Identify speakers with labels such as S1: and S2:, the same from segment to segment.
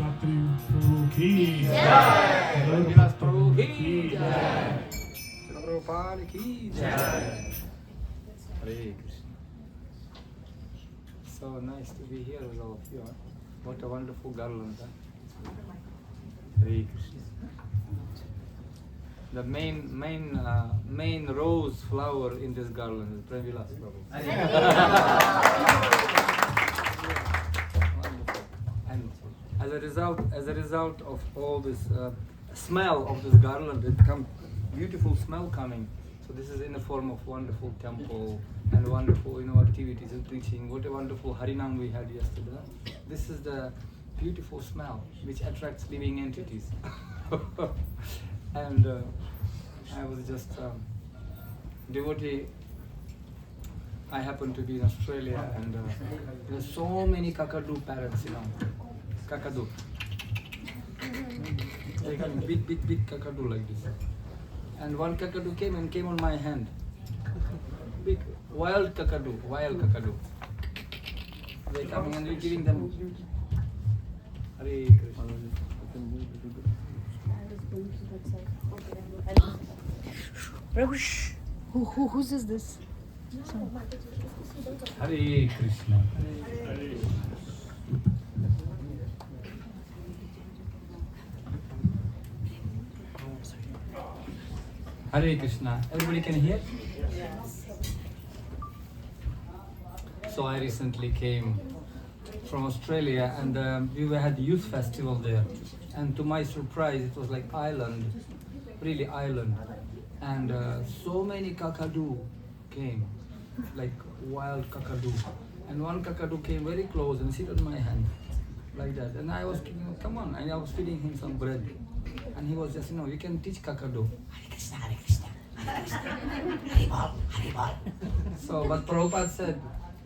S1: Patri Prabhu ki
S2: Jai. Grace Prabhu ki Jai. Prabhupada ki Jai. Hare Krishna. So nice to be here with all of you. What a wonderful garland. Hare Krishna. The main rose flower in this garland is Prabhupada Prabhu. Wonderful. And as a result of all this smell of this garland, it comes beautiful smell coming. So this is in the form of wonderful temple and wonderful activities and preaching. What a wonderful Harinam we had yesterday. This is the beautiful smell which attracts living entities. And I was just devotee. I happen to be in Australia, and there are so many kakadu parrots, kakadu. They come big kakadu like this. And one kakadu came on my hand. Big wild kakadu. They coming and we're giving them. Hare Krishna.
S3: Prabhu, whose is this?
S2: Hare Krishna. Hare Krishna. Everybody can hear? Yes. So I recently came from Australia, and we had youth festival there. And to my surprise, it was like island, really island. And so many kakadu came, like wild kakadu. And one kakadu came very close and sit on my hand, like that. And I was thinking, come on, and I was feeding him some bread. And he was just, you can teach kakadu. Hare Krishna, Hare Krishna, Hare Krishna, Haribol, Haribol. So, but Prabhupada said,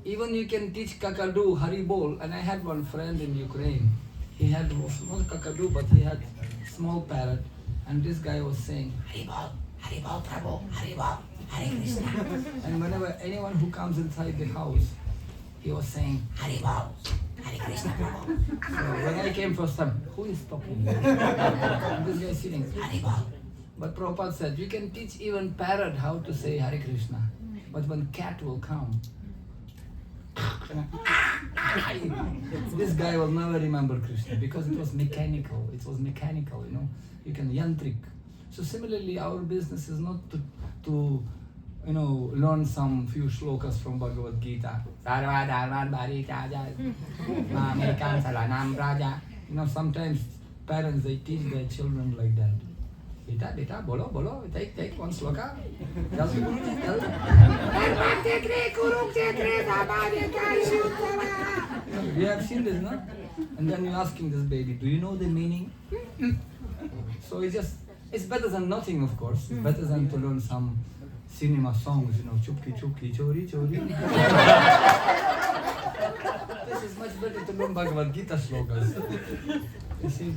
S2: even you can teach kakadu, Haribol. And I had one friend in Ukraine. He had small kakadu, but he had small parrot. And this guy was saying, Haribol, Haribol Prabhu, Haribol, Hare Krishna. And whenever anyone who comes inside the house, he was saying, Haribol, Hare Krishna Prabhu. So when I came first time, who is talking? And this guy sitting, Haribol. But Prabhupada said, you can teach even parrot how to say Hare Krishna. But when cat will come, this guy will never remember Krishna because it was mechanical. You can yantric. So similarly, our business is not to learn some few shlokas from Bhagavad Gita. Sometimes parents, they teach their children like that. Beta, bolo, take one sloka. You have seen this, no? And then you're asking this baby, do you know the meaning? So it's better than nothing, of course. It's better than to learn some cinema songs, chupki, chupki, chori, chori. This is much better to learn Bhagavad Gita slokas. You see?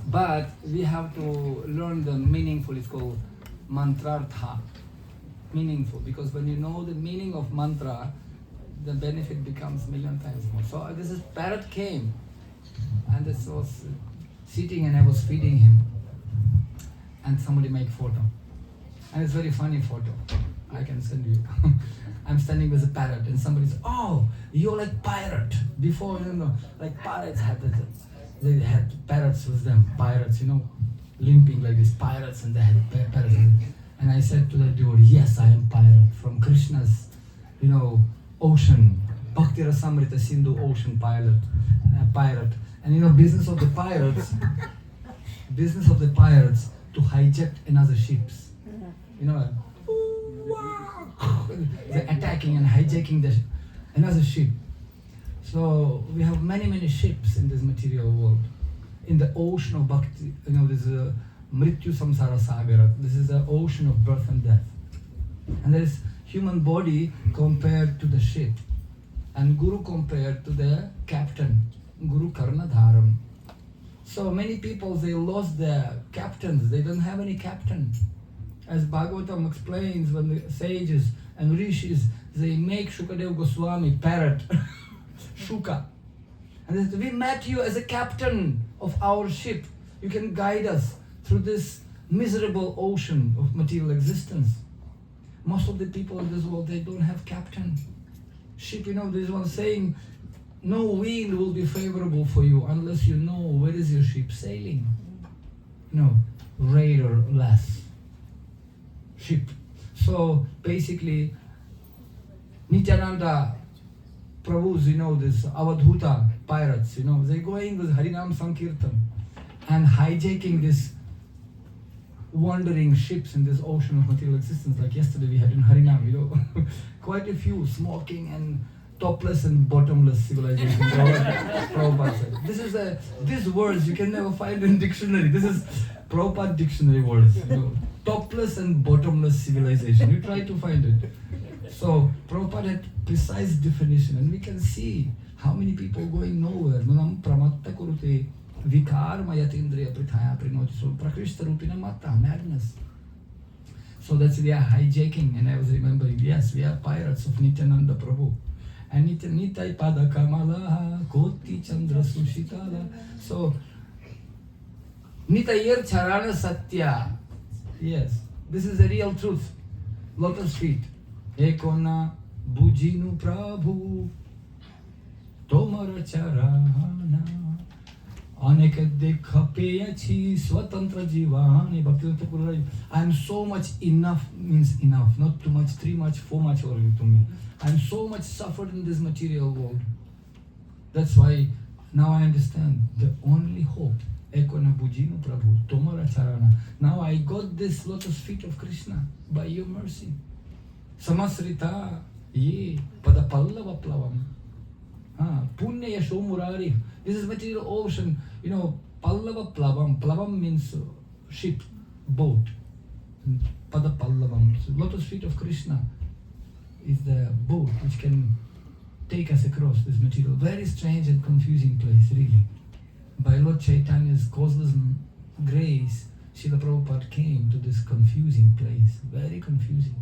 S2: But we have to learn the meaningful, it's called mantrartha. Meaningful, because when you know the meaning of mantra, the benefit becomes million times more. So this is parrot came, and this was sitting and I was feeding him. And somebody made photo. And it's very funny photo. I can send you. I'm standing with a parrot and somebody says, oh, you're like pirate. Before, like pirates had that. They had parrots with them, pirates, limping like these pirates, and they had parrots. And I said to the devotee, yes, I am pirate from Krishna's, ocean, Bhakti Rasamrita Sindhu ocean pirate. And business of the pirates to hijack another ships. They're attacking and hijacking another ship. So we have many ships in this material world. In the ocean of bhakti, this is a Mrityu Samsara Sagara. This is the ocean of birth and death. And there is human body compared to the ship. And Guru compared to the captain. Guru Karnadharam. So many people, they lost their captains. They don't have any captain. As Bhagavatam explains, when the sages and rishis, they make Shukadev Goswami parrot. Shuka. And they said, we met you as a captain of our ship. You can guide us through this miserable ocean of material existence. Most of the people in this world, they don't have captain. Ship, there's one saying, no wind will be favorable for you unless you know where is your ship sailing. Rudderless ship. So basically, Nityananda Prabhu's, this Avadhuta pirates, they're going with Harinam Sankirtan and hijacking this wandering ships in this ocean of material existence. Like yesterday we had in Harinam, quite a few smoking and topless and bottomless civilizations. Prabhupada said. These words you can never find in dictionary. This is Prabhupada dictionary words. Topless and bottomless civilization. You try to find it. So Prabhupada had precise definition, and we can see how many people going nowhere. Nunam pramatta kurute vikar mayatindriya prithaya prinoti. So prakrishta rupina mata, madness. So that's we are hijacking, and I was remembering, yes, we are pirates of Nityananda Prabhu. And Nitai pada kamala koti chandra sushitala. So Nitayir charana satya. Yes, this is the real truth. Lotus feet. Ekona bujinu Prabhu tomara charana anek dekha peyachi swatantra jivani bhakti pura. I am so much enough means enough, not too much, 3 much, 4 much already to me. I am so much suffered in this material world. That's why now I understand the only hope. Ekona bujinu Prabhu tomara charana. Now I got this lotus feet of Krishna by your mercy. Samasrita ye padapallava plavam. Punya yasho murari. This is material ocean. Pallava plavam. Plavam means ship, boat. Padapallavam. So lotus feet of Krishna is the boat which can take us across this material. Very strange and confusing place, really. By Lord Chaitanya's causeless grace, Srila Prabhupada came to this confusing place. Very confusing.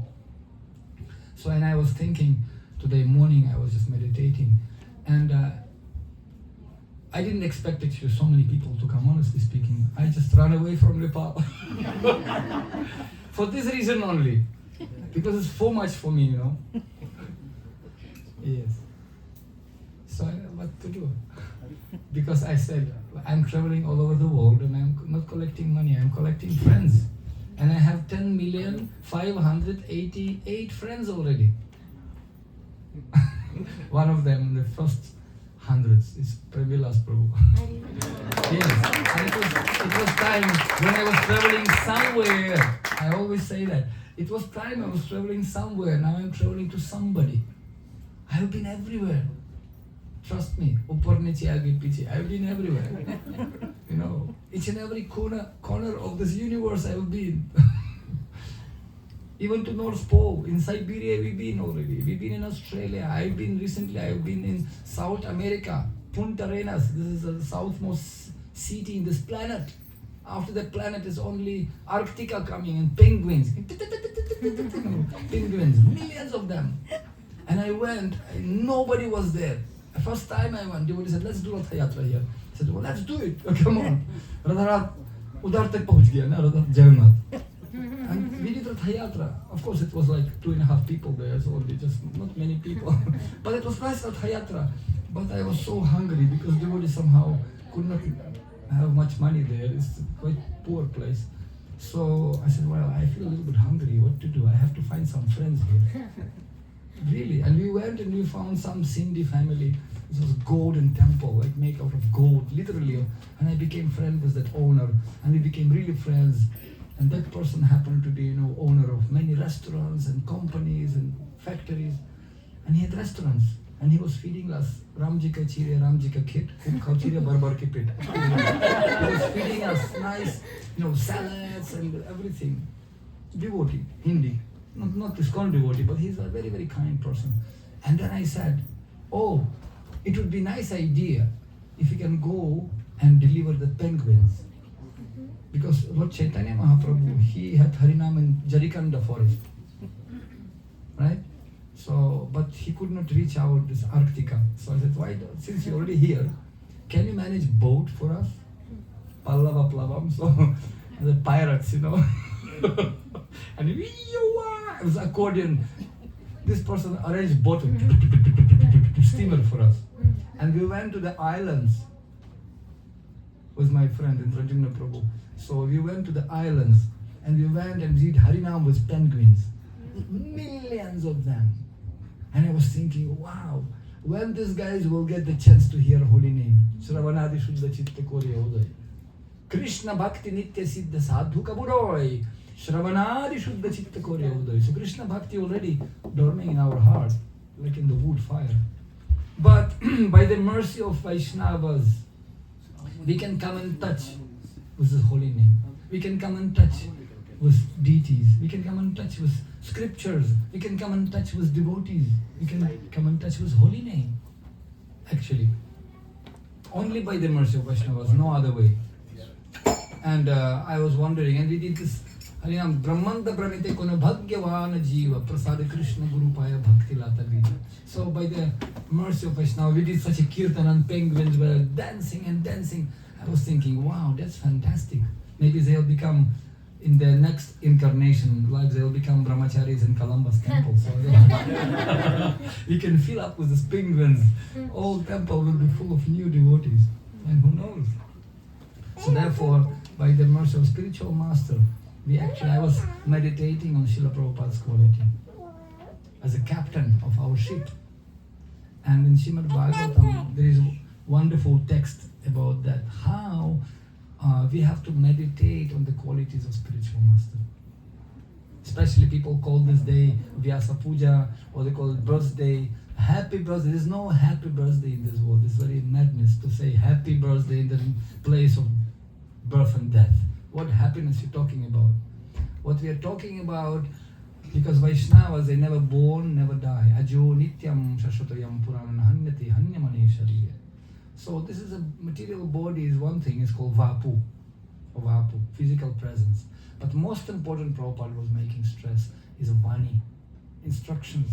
S2: So, and I was thinking, today morning I was just meditating, and I didn't expect actually so many people to come, honestly speaking. I just ran away from Nepal. For this reason only. Because it's so much for me, Yes. So, what to do? Because I said, I'm traveling all over the world and I'm not collecting money, I'm collecting friends. And I have 10,588 friends already. One of them, the first hundreds, is Pravilas Prabhu. Yes, and it was time when I was traveling somewhere. I always say that. It was time I was traveling somewhere, now I'm traveling to somebody. I have been everywhere. Trust me, upar niche aage piche. I've been everywhere. Each and every corner of this universe I've been. Even to North Pole, in Siberia we've been already. We've been in Australia. I've been in South America, Punta Arenas. This is the southmost city in this planet. After that planet is only Arctica coming and penguins. Penguins, millions of them. And I went, and nobody was there. The first time I went, devotee said, let's do Rath Yatra here. I said, well, let's do it. Come on. Radharat, udar tak pahunch gaya, na Radharat Jagannath. And we did Rath Yatra. Of course, it was like 2.5 people there, so only just not many people. But it was nice Rath Yatra. But I was so hungry because devotees somehow could not have much money there. It's quite poor place. So I said, well, I feel a little bit hungry. What to do? I have to find some friends here. Really. And we went and we found some Sindhi family. It was a golden temple, like made out of gold, literally. And I became friends with that owner. And we became really friends. And that person happened to be, owner of many restaurants and companies and factories. And he had restaurants. And he was feeding us Ramji ka chire, Ramji ka khit, chire barbar ki pit. He was feeding us nice, salads and everything. Devotee, Hindi. Not this con devotee, but he's a very, very kind person. And then I said, oh, it would be a nice idea if we can go and deliver the penguins. Because Lord Chaitanya Mahaprabhu, he had Harinam in Jarikanda forest. Right? So, but he could not reach out this Arctica. So I said, since you're already here, can you manage boat for us? Pallava Plavam, so the pirates, you know. And it was accordion. This person arranged boat steamer for us. And we went to the islands with my friend Grace Prabhu. So we went to the islands and we went and did Harinam with penguins. Millions of them. And I was thinking, wow, when these guys will get the chance to hear holy name. Shravanadi Shuddha Chitta Korya Uday. Krishna Bhakti Nitya Siddha Sadhu Kaburoy. Shravanadi Shuddha Chitta Korya Uday. So Krishna Bhakti already dorming in our heart, like in the wood fire. But by the mercy of Vaishnavas, we can come in touch with the holy name. We can come in touch with deities. We can come in touch with scriptures. We can come in touch with devotees. We can come in touch with holy name. Actually, only by the mercy of Vaishnavas, no other way. And I was wondering, and we did this Harinam Brahmanda Pranite Kono Bhagyavana Jiva Prasada Krishna Guru Paya Bhakti Lata Gita. So by the mercy of Vaishnava, we did such a kirtan and penguins were dancing and dancing. I was thinking, wow, that's fantastic. Maybe they'll become, in their next incarnation, like they'll become brahmacharis in Columbus temple. So we can fill up with these penguins. All temple will be full of new devotees. And who knows? So therefore, by the mercy of spiritual master, I was meditating on Srila Prabhupada's quality as a captain of our ship. And in Srimad Bhagavatam, there is a wonderful text about that, how we have to meditate on the qualities of spiritual master. Especially people call this day Vyasa Puja, or they call it birthday. Happy birthday. There is no happy birthday in this world. It's very madness to say happy birthday in the place of birth and death. What happiness you're talking about? What we are talking about, because Vaishnavas, they never born, never die. Ajo nityam shashvatayam purana hanyati hanyamani shariya. So this is a material body is one thing, it's called vapu, or vapu, physical presence. But most important, Prabhupada was making stress, is vani, instructions.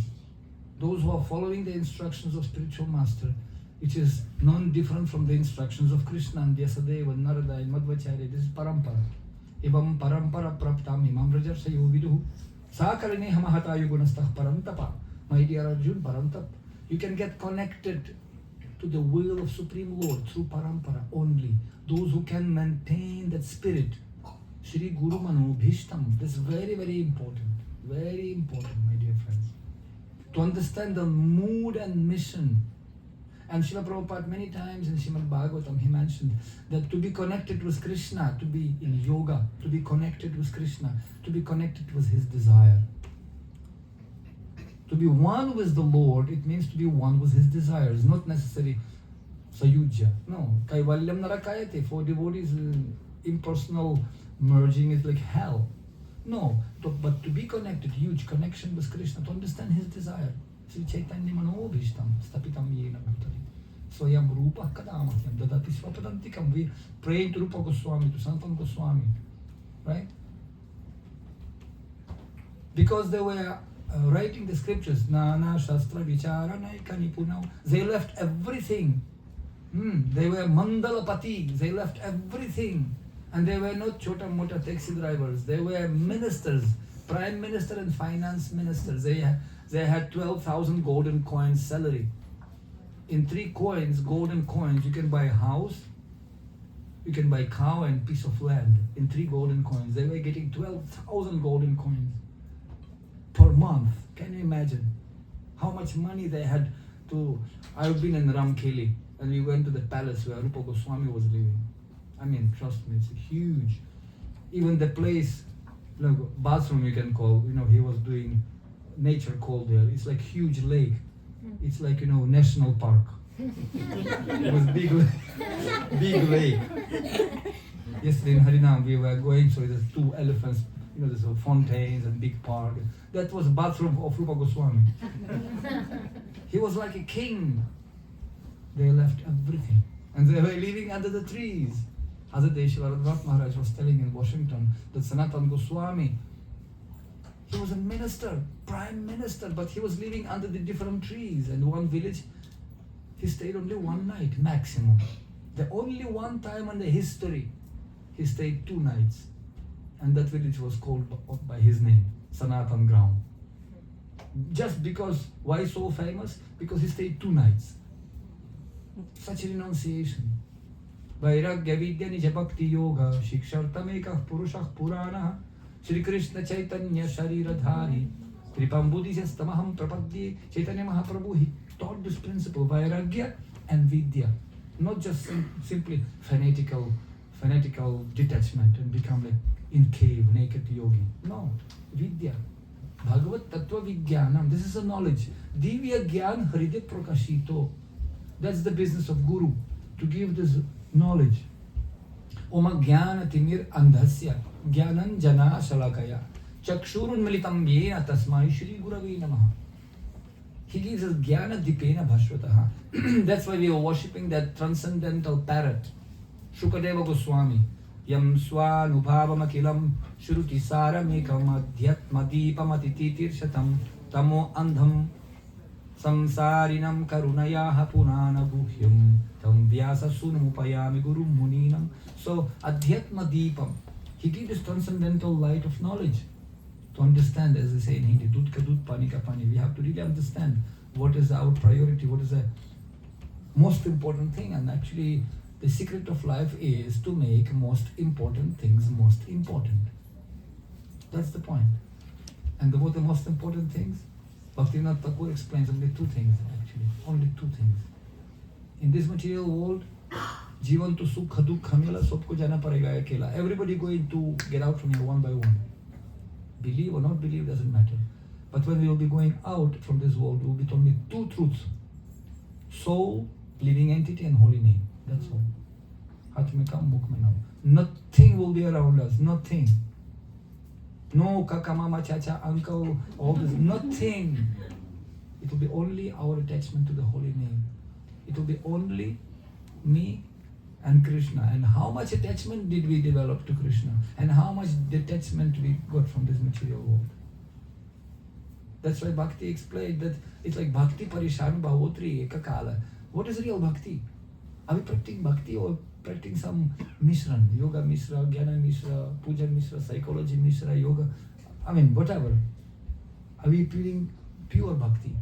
S2: Those who are following the instructions of spiritual master, which is non-different from the instructions of Krishna and Vyasadeva, Narada and Madhvacharya. This is parampara. Evam parampara praptam imam rajarsayo viduhu. Sakarane hamahata yugunastah parantapa. My dear Arjun, parantap. You can get connected to the will of Supreme Lord through parampara only. Those who can maintain that spirit. Shri Guru Manu Bhishtam. This is very, very important. Very important, my dear friends. To understand the mood and mission. And Srila Prabhupada many times in Srimad Bhagavatam, he mentioned that to be connected with Krishna, to be in yoga, to be connected with Krishna, to be connected with his desire. To be one with the Lord, it means to be one with his desires, not necessarily sayujya. No, kaivalyam narakayate. For devotees, impersonal merging is like hell. No, but to be connected, huge connection with Krishna, to understand his desire. Sri Chaitanya Manobhishtam Stapitam Yena Bhutari. Swayam Rupa Kadamahyam Dadati Swapadantikam. We pray to Rupa Goswami, to Sanatan Goswami. Right? Because they were writing the scriptures, Nana Shastra Vichara Naikani Punau. They left everything. They were Mandalapati. They left everything. And they were not Chota Mota taxi drivers. They were ministers, prime minister and finance ministers. They had 12,000 golden coins salary. In 3 coins, golden coins, you can buy a house, you can buy a cow and piece of land. In 3 golden coins, they were getting 12,000 golden coins per month. Can you imagine how much money they had to? I've been in Ramkeli and we went to the palace where Rupa Goswami was living. I mean, trust me, it's huge. Even the place, bathroom you can call, he was doing nature call there. It's like huge lake. It's like, national park. It was big lake. Yesterday in Harinam we were going, so there's 2 elephants, there's fountains and big park. That was bathroom of Rupa Goswami. He was like a king. They left everything. And they were living under the trees. Hazrat Srila Maharaj was telling in Washington that Sanatan Goswami, he was a minister, prime minister, but he was living under the different trees. And one village, he stayed only one night maximum. The only one time in the history he stayed 2 nights. And that village was called by his name, Sanatan Ground. Just because, why so famous? Because he stayed 2 nights. Such a renunciation. Vairagya Vidya Nija Bhakti Yoga Shikshartamekah Purushah Purana Shri Krishna Chaitanya Shariradhari Tripam Buddhisastamaham Prapadye Chaitanya Mahaprabhu. He taught this principle, Vairagya and Vidya. Not just simply fanatical detachment and become like in cave, naked yogi. No, Vidya. Bhagavat Tattva Vijnanam. This is a knowledge. Divya Gyan Hridya Prakashito. That's the business of Guru, to give this knowledge. Oma Jnana Timir Andhasya Jnanan Jana Shalakaya Chakshurun Militam Yena Tasmai Shri Gurave Namaha. He gives us Jnana Dipena Bhashvataha. That's why we are worshipping that transcendental parrot, Shukadeva Goswami. Yam Swanubhavamakilam Shruti Saramekam Adhyatma Deepamatitir Shatam Tamo Andham Samsarinam Karunayaha Punana Guhyam Tam Vyasa Sunupayami Guru Muninam. So Adhyatma Deepam, he gives this transcendental light of knowledge. To understand, as they say in Hindi, Dud ka dud, pani ka pani. We have to really understand what is our priority, what is the most important thing. And actually, the secret of life is to make most important things most important. That's the point. And what the most important things? Bhaktivinoda Thakur explains only 2 things actually. Only 2 things. In this material world, Jivan to sukha dukha mela sabko jana parega akela. Everybody going to get out from here one by one. Believe or not believe doesn't matter. But when we will be going out from this world, we will be told only 2 truths. Soul, living entity and holy name. That's all. Hath mein kam, mukh mein naam. Nothing will be around us. Nothing. No kaka, mama, chacha, uncle, all this. Nothing. It will be only our attachment to the holy name. It will be only me and Krishna. And how much attachment did we develop to Krishna? And how much detachment we got from this material world? That's why Bhakti explained that it's like Bhakti Parishan Bhavotri Ekakala. What is real Bhakti? Are we practicing Bhakti or practicing some Mishran? Yoga Mishra, Jnana Mishra, Puja Mishra, Psychology Mishra, Yoga. I mean, whatever. Are we feeling pure Bhakti?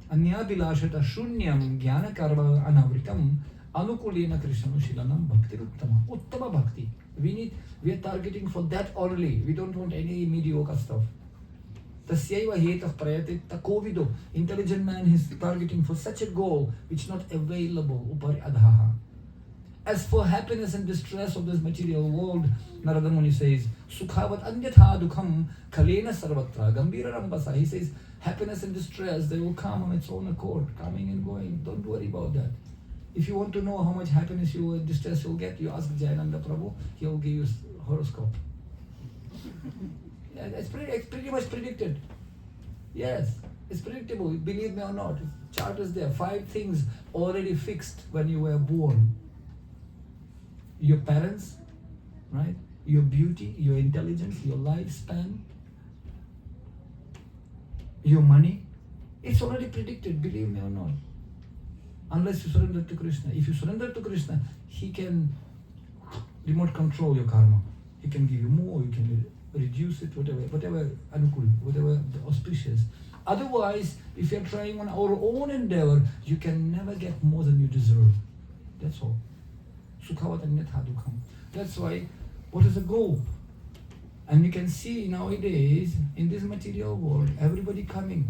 S2: Anya Bilashata Shunyam Jnana Karva Anavritam Anukulena Krishna Shilanam Bhakti Uttama. Uttama Bhakti. We are targeting for that only. We don't want any mediocre stuff. Tasyaiva hetah prayatit takovido. Intelligent man is targeting for such a goal which is not available. Upari adhaha. As for happiness and distress of this material world, Narada Muni says, Sukhavat anyatha dukham kalena sarvatra gambira rambasa. He says, happiness and distress, they will come on its own accord, coming and going. Don't worry about that. If you want to know how much happiness you and distress you'll get, you ask Jayananda Prabhu, he will give you horoscope. It's pretty much predicted. Yes, it's predictable, believe me or not. Chart is there. 5 things already fixed when you were born. Your parents, right? Your beauty, your intelligence, your lifespan, your money. It's already predicted, believe me or not. Unless you surrender to Krishna. If you surrender to Krishna, he can remote control your karma. He can give you more, you can reduce it, whatever anukul, whatever auspicious. Otherwise, if you're trying on our own endeavor, you can never get more than you deserve. That's all. Sukhavat anyatha dukham. That's why, what is the goal? And you can see nowadays, in this material world, everybody coming,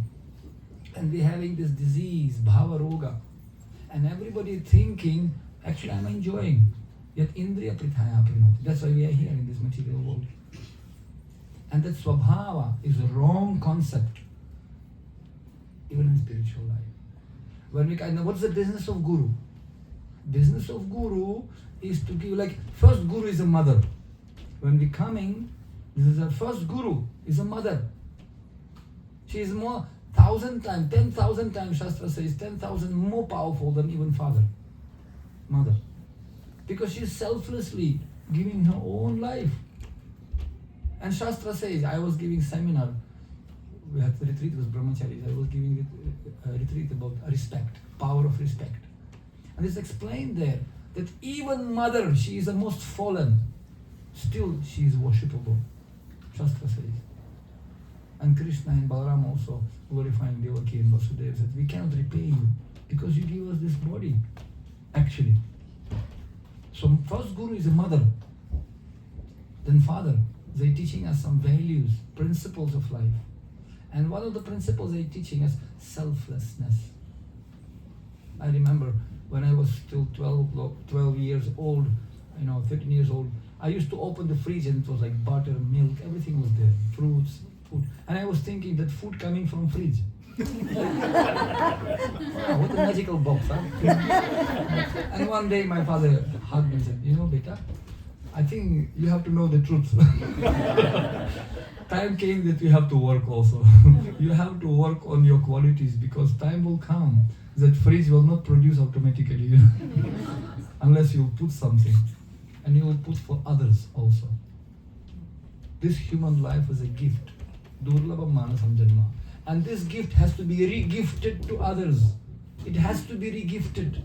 S2: and we're having this disease, bhava roga, and everybody thinking, actually I'm enjoying. Yet indriya prithaya aprinoti. That's why we are here in this material world. And that swabhava is a wrong concept, even in spiritual life. When we what's the business of Guru? Business of Guru is to give, like, first Guru is a mother. When we coming, this is our first Guru, is a mother. She is more 1,000 times, 10,000 times, Shastra says, 10,000 more powerful than even father, mother. Because she is selflessly giving her own life. And Shastra says, I was giving seminar, we had the retreat with brahmacharis, I was giving a retreat about respect, power of respect. And it's explained there, that even mother, she is the most fallen, still she is worshipable. Shastra says. And Krishna and Balaram also glorifying Devaki and Vasudeva said, we cannot repay you because you give us this body, actually. So first Guru is a mother, then father. They are teaching us some values, principles of life. And one of the principles they are teaching us, selflessness. I remember when I was still 12 years old, 13 years old, I used to open the fridge and it was like butter, milk, everything was there, fruits, food. And I was thinking that food coming from fridge. Wow, what a magical box, huh? And one day my father hugged me and said, Beta, I think you have to know the truth. Time came that you have to work also. You have to work on your qualities because time will come that fridge will not produce automatically unless you put something, and you will put for others also. This human life is a gift. Durlabham manasam janma. And this gift has to be re-gifted to others. It has to be re-gifted.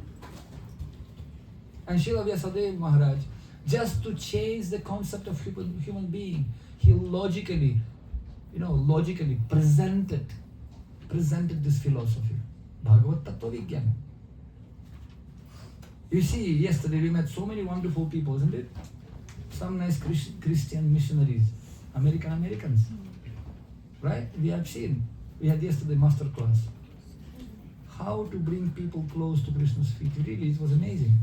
S2: And Srila Vyasadeva Maharaj, just to change the concept of human being, he logically presented this philosophy. Bhagavad Tattva Vigyan. You see, yesterday we met so many wonderful people, isn't it? Some nice Christian missionaries, Americans. Right? We have seen. We had yesterday master class. How to bring people close to Krishna's feet. Really, it was amazing.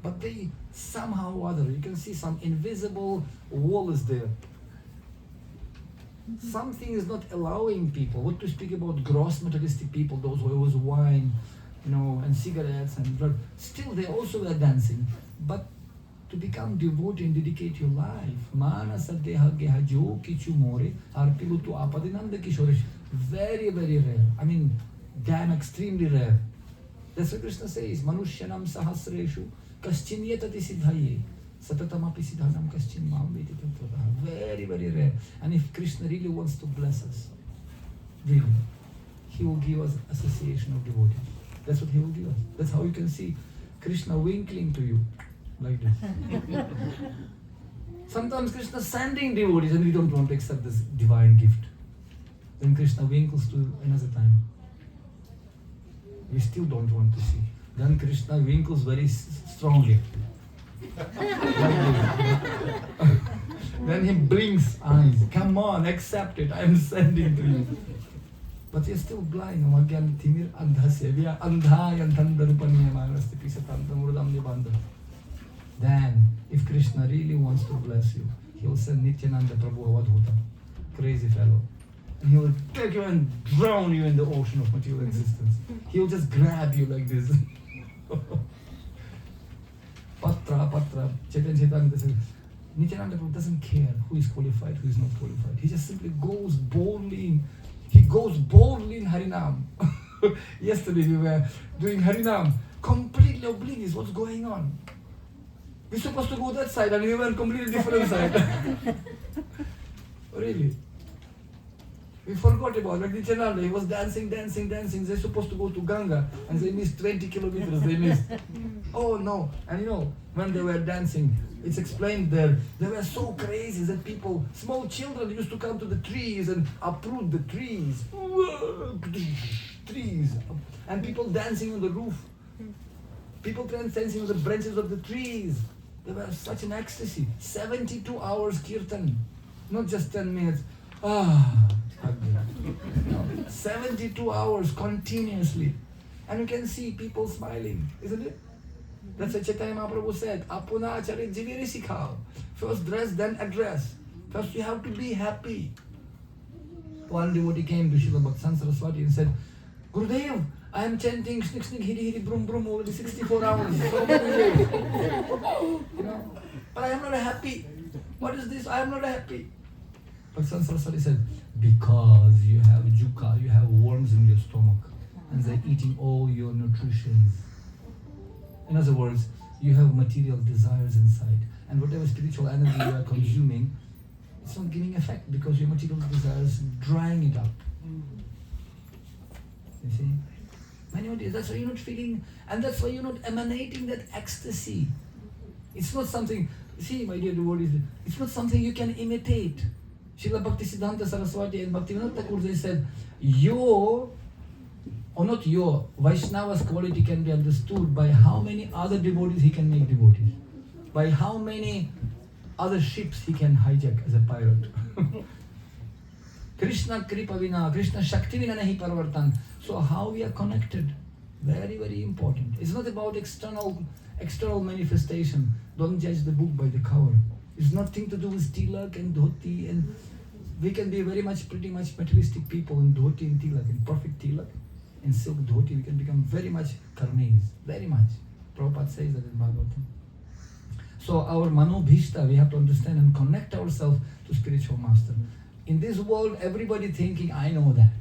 S2: But they somehow or other, you can see some invisible wall is there. Something is not allowing people. What to speak about gross materialistic people, those who always wine, and cigarettes and drugs. Still, they also were dancing. But to become devotee and dedicate your life, manasa deha geha jo kichu more arpilu tu apadinanda kishore. Very, very rare. I mean, damn extremely rare. That's what Krishna says. Manushyanam sahasreshu kaschin yetati siddhaye satatamapi siddhanam kaschin mam veti tattvatah. Very, very rare. And if Krishna really wants to bless us, really, he will give us association of devotees. That's what he will give us. That's how you can see Krishna winkling to you like this. Sometimes Krishna sending devotees and we don't want to accept this divine gift. Then Krishna winkles to another time. We still don't want to see. Then Krishna winkles very strongly. Then he blinks eyes. Come on, accept it. I am sending to you. But you're still blind. Then, if Krishna really wants to bless you, he will send Nityananda Prabhu Avadhuta, crazy fellow. And he will take you and drown you in the ocean of material existence. He will just grab you like this. Patra, Chaitanya says, Nityananda Prabhu doesn't care who is qualified, who is not qualified. He just simply goes boldly in. He goes boldly in Harinam. Yesterday we were doing Harinam, completely oblivious what's going on. We're supposed to go that side and we were on completely different side. Really. We forgot about it. Nityananda, he was dancing. They're supposed to go to Ganga and they missed 20 kilometers. They missed. Oh no. And when they were dancing, it's explained there, they were so crazy that people, small children used to come to the trees and uproot the trees. Trees. And people dancing on the roof. People dancing on the branches of the trees. They were such an ecstasy. 72 hours kirtan. Not just 10 minutes. 72 hours continuously. And you can see people smiling, isn't it? That's what Chaitanya Mahaprabhu said. Apuna charit jiviri sikhao. First dress, then address. First you have to be happy. One devotee came to Srila Bhaktan Saraswati and said, Gurudev, I am chanting snik snik hiri hiri brum brum already 64 hours. So many days. But I am not happy. What is this? I am not happy. Bhaktan Saraswati said, because you have juka, you have worms in your stomach and they're eating all your nutritions. In other words, you have material desires inside, and whatever spiritual energy you are consuming, it's not giving effect because your material desires drying it up. You see? Many more days. That's why you're not feeling, and that's why you're not emanating that ecstasy. It's not something, see my dear devotees, it's not something you can imitate. Srila Bhaktisiddhanta Saraswati and Bhaktivinoda Thakur, they said, Vaishnava's quality can be understood by how many other devotees he can make devotees. By how many other ships he can hijack as a pirate. Krishna Kripa Vina, Krishna Shakti Vina Nahi Parvartan. So how we are connected, very, very important. It's not about external manifestation. Don't judge the book by the cover. It's nothing to do with tilak and dhoti, and we can be pretty much materialistic people in dhoti and tilak, in perfect tilak, in silk dhoti. We can become very much karmis, very much. Prabhupada says that in Bhagavatam. So our manobhishta, we have to understand and connect ourselves to spiritual master. In this world, everybody thinking, I know that.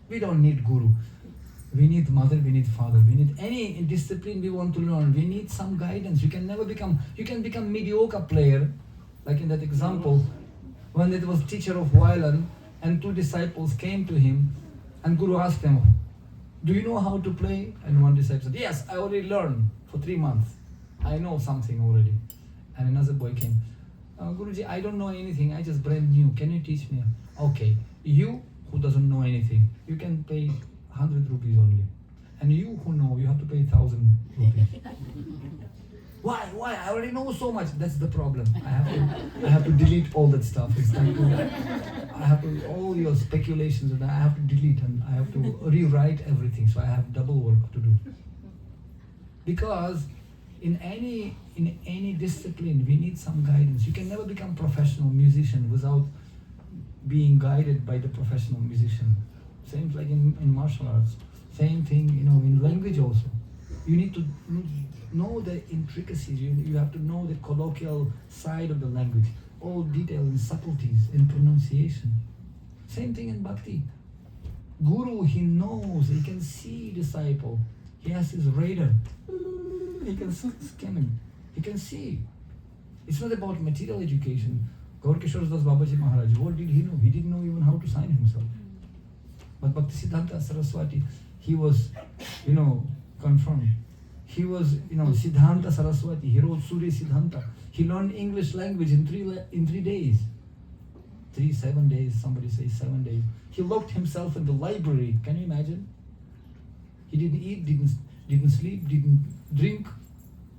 S2: We don't need guru. We need mother, we need father, we need any discipline we want to learn. We need some guidance. You can become mediocre player, like in that example, when it was teacher of violin and 2 disciples came to him and Guru asked them, do you know how to play? And one disciple said, yes, I already learned for 3 months. I know something already. And another boy came, Guruji, I don't know anything, I just brand new, can you teach me? Okay, you who doesn't know anything, you can pay 100 rupees only. And you who know, you have to pay 1,000 rupees. Why? I already know so much. That's the problem. I have to delete all that stuff. It's time to, all your speculations, and I have to delete, and I have to rewrite everything. So I have double work to do. Because in any discipline, we need some guidance. You can never become professional musician without being guided by the professional musician. Same like in martial arts. Same thing, in language also. You need to know the intricacies. You have to know the colloquial side of the language. All detail and subtleties in pronunciation. Same thing in bhakti. Guru, he knows, he can see disciple. He has his radar. He can scan him. He can see. It's not about material education. Gaur Kishore Das Babaji Maharaj, what did he know? He didn't know even how to sign himself. But Bhaktisiddhanta Saraswati, he was, confirmed. He was, Siddhanta Saraswati. He wrote Surya Siddhanta. He learned English language in 3 days. 7 days, somebody says 7 days. He locked himself in the library. Can you imagine? He didn't eat, didn't sleep, didn't drink.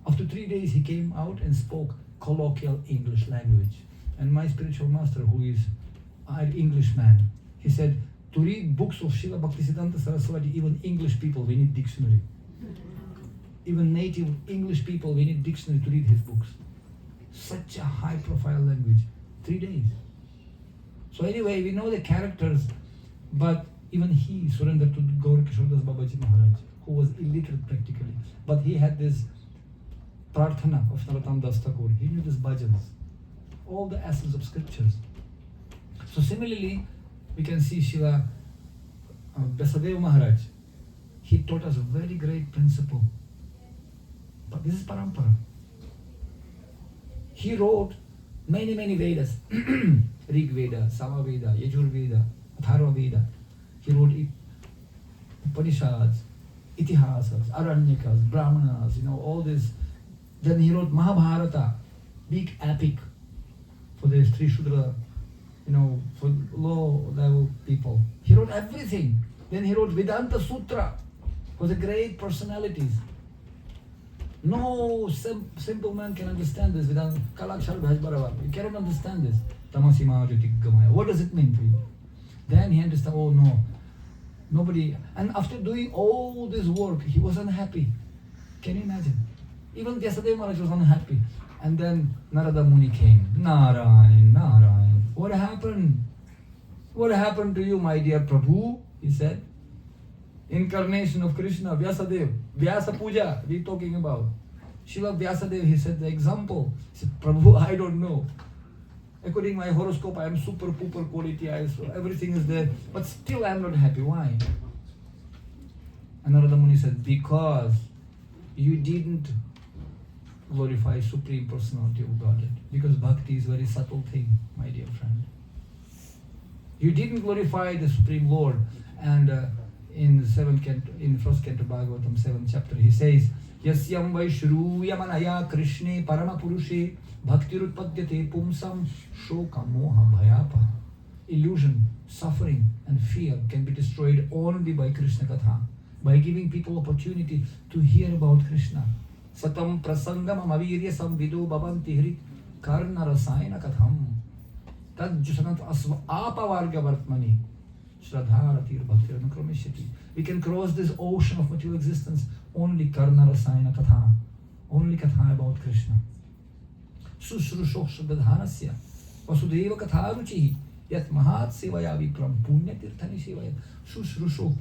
S2: After 3 days, he came out and spoke colloquial English language. And my spiritual master, who is an Englishman, he said, to read books of Srila Bhaktisiddhanta Saraswati, even English people, we need dictionary. Even native English people, we need dictionary to read his books. Such a high profile language. 3 days. So anyway, we know the characters, but even he surrendered to Gaur Kishore Das Babaji Maharaj, who was illiterate practically. But he had this prarthana of Narottam Das Thakur. He knew these bhajans, all the essence of scriptures. So similarly, we can see Srila Vyasadeva Maharaj. He taught us a very great principle. But this is parampara. He wrote many Vedas. Rig Veda, Sama Veda, Yajur Veda, Atharva Veda. He wrote Upanishads, Itihasas, Aranyakas, Brahmanas, all this. Then he wrote Mahabharata, big epic for the Sri Shudra, for low level people. He wrote everything. Then he wrote Vedanta Sutra for the great personalities. No simple man can understand this. Vedanta Kalakshar Bhajbaravar. You cannot understand this. Tamasima Jyotigamaya. What does it mean for you? Then he understood, oh no, nobody. And after doing all this work, he was unhappy. Can you imagine? Even Vyasadeva Maharaj was unhappy. And then Narada Muni came. Narayan. What happened? What happened to you, my dear Prabhu? He said. Incarnation of Krishna, Vyasadeva. Vyasa Puja, we're talking about. Srila Vyasadeva, he said the example. He said, Prabhu, I don't know. According to my horoscope, I am super pooper quality eyes, so everything is there. But still I am not happy. Why? And Narada Muni said, because you didn't glorify Supreme Personality of Godhead. Because bhakti is a very subtle thing, my dear friend. You didn't glorify the Supreme Lord. And in first canto Bhagavatam, 7th chapter, he says, Yasyam Vaishruya Manaya Krishne Paramapurushe Bhaktirutpadyate Pumsam Shoka Moha Bhayapa. Illusion, suffering, and fear can be destroyed only by Krishna Katha, by giving people opportunity to hear about Krishna. Satam Prasangam Amavirya Samvido Bhavanti Hrit Karna Rasayana Katham Tad Jusanat Asva Apavarga Vartmani Shradharatir Bhaktir Nukramishyati. We can cross this ocean of material existence only Karna Rasayana Katha, only Katha about Krishna. Sushrusho Shradhanasya Vasudeva Katha Ruchihi Yat Mahat Sevaya Vikram Punya Tirthani Sevaya Sushrusho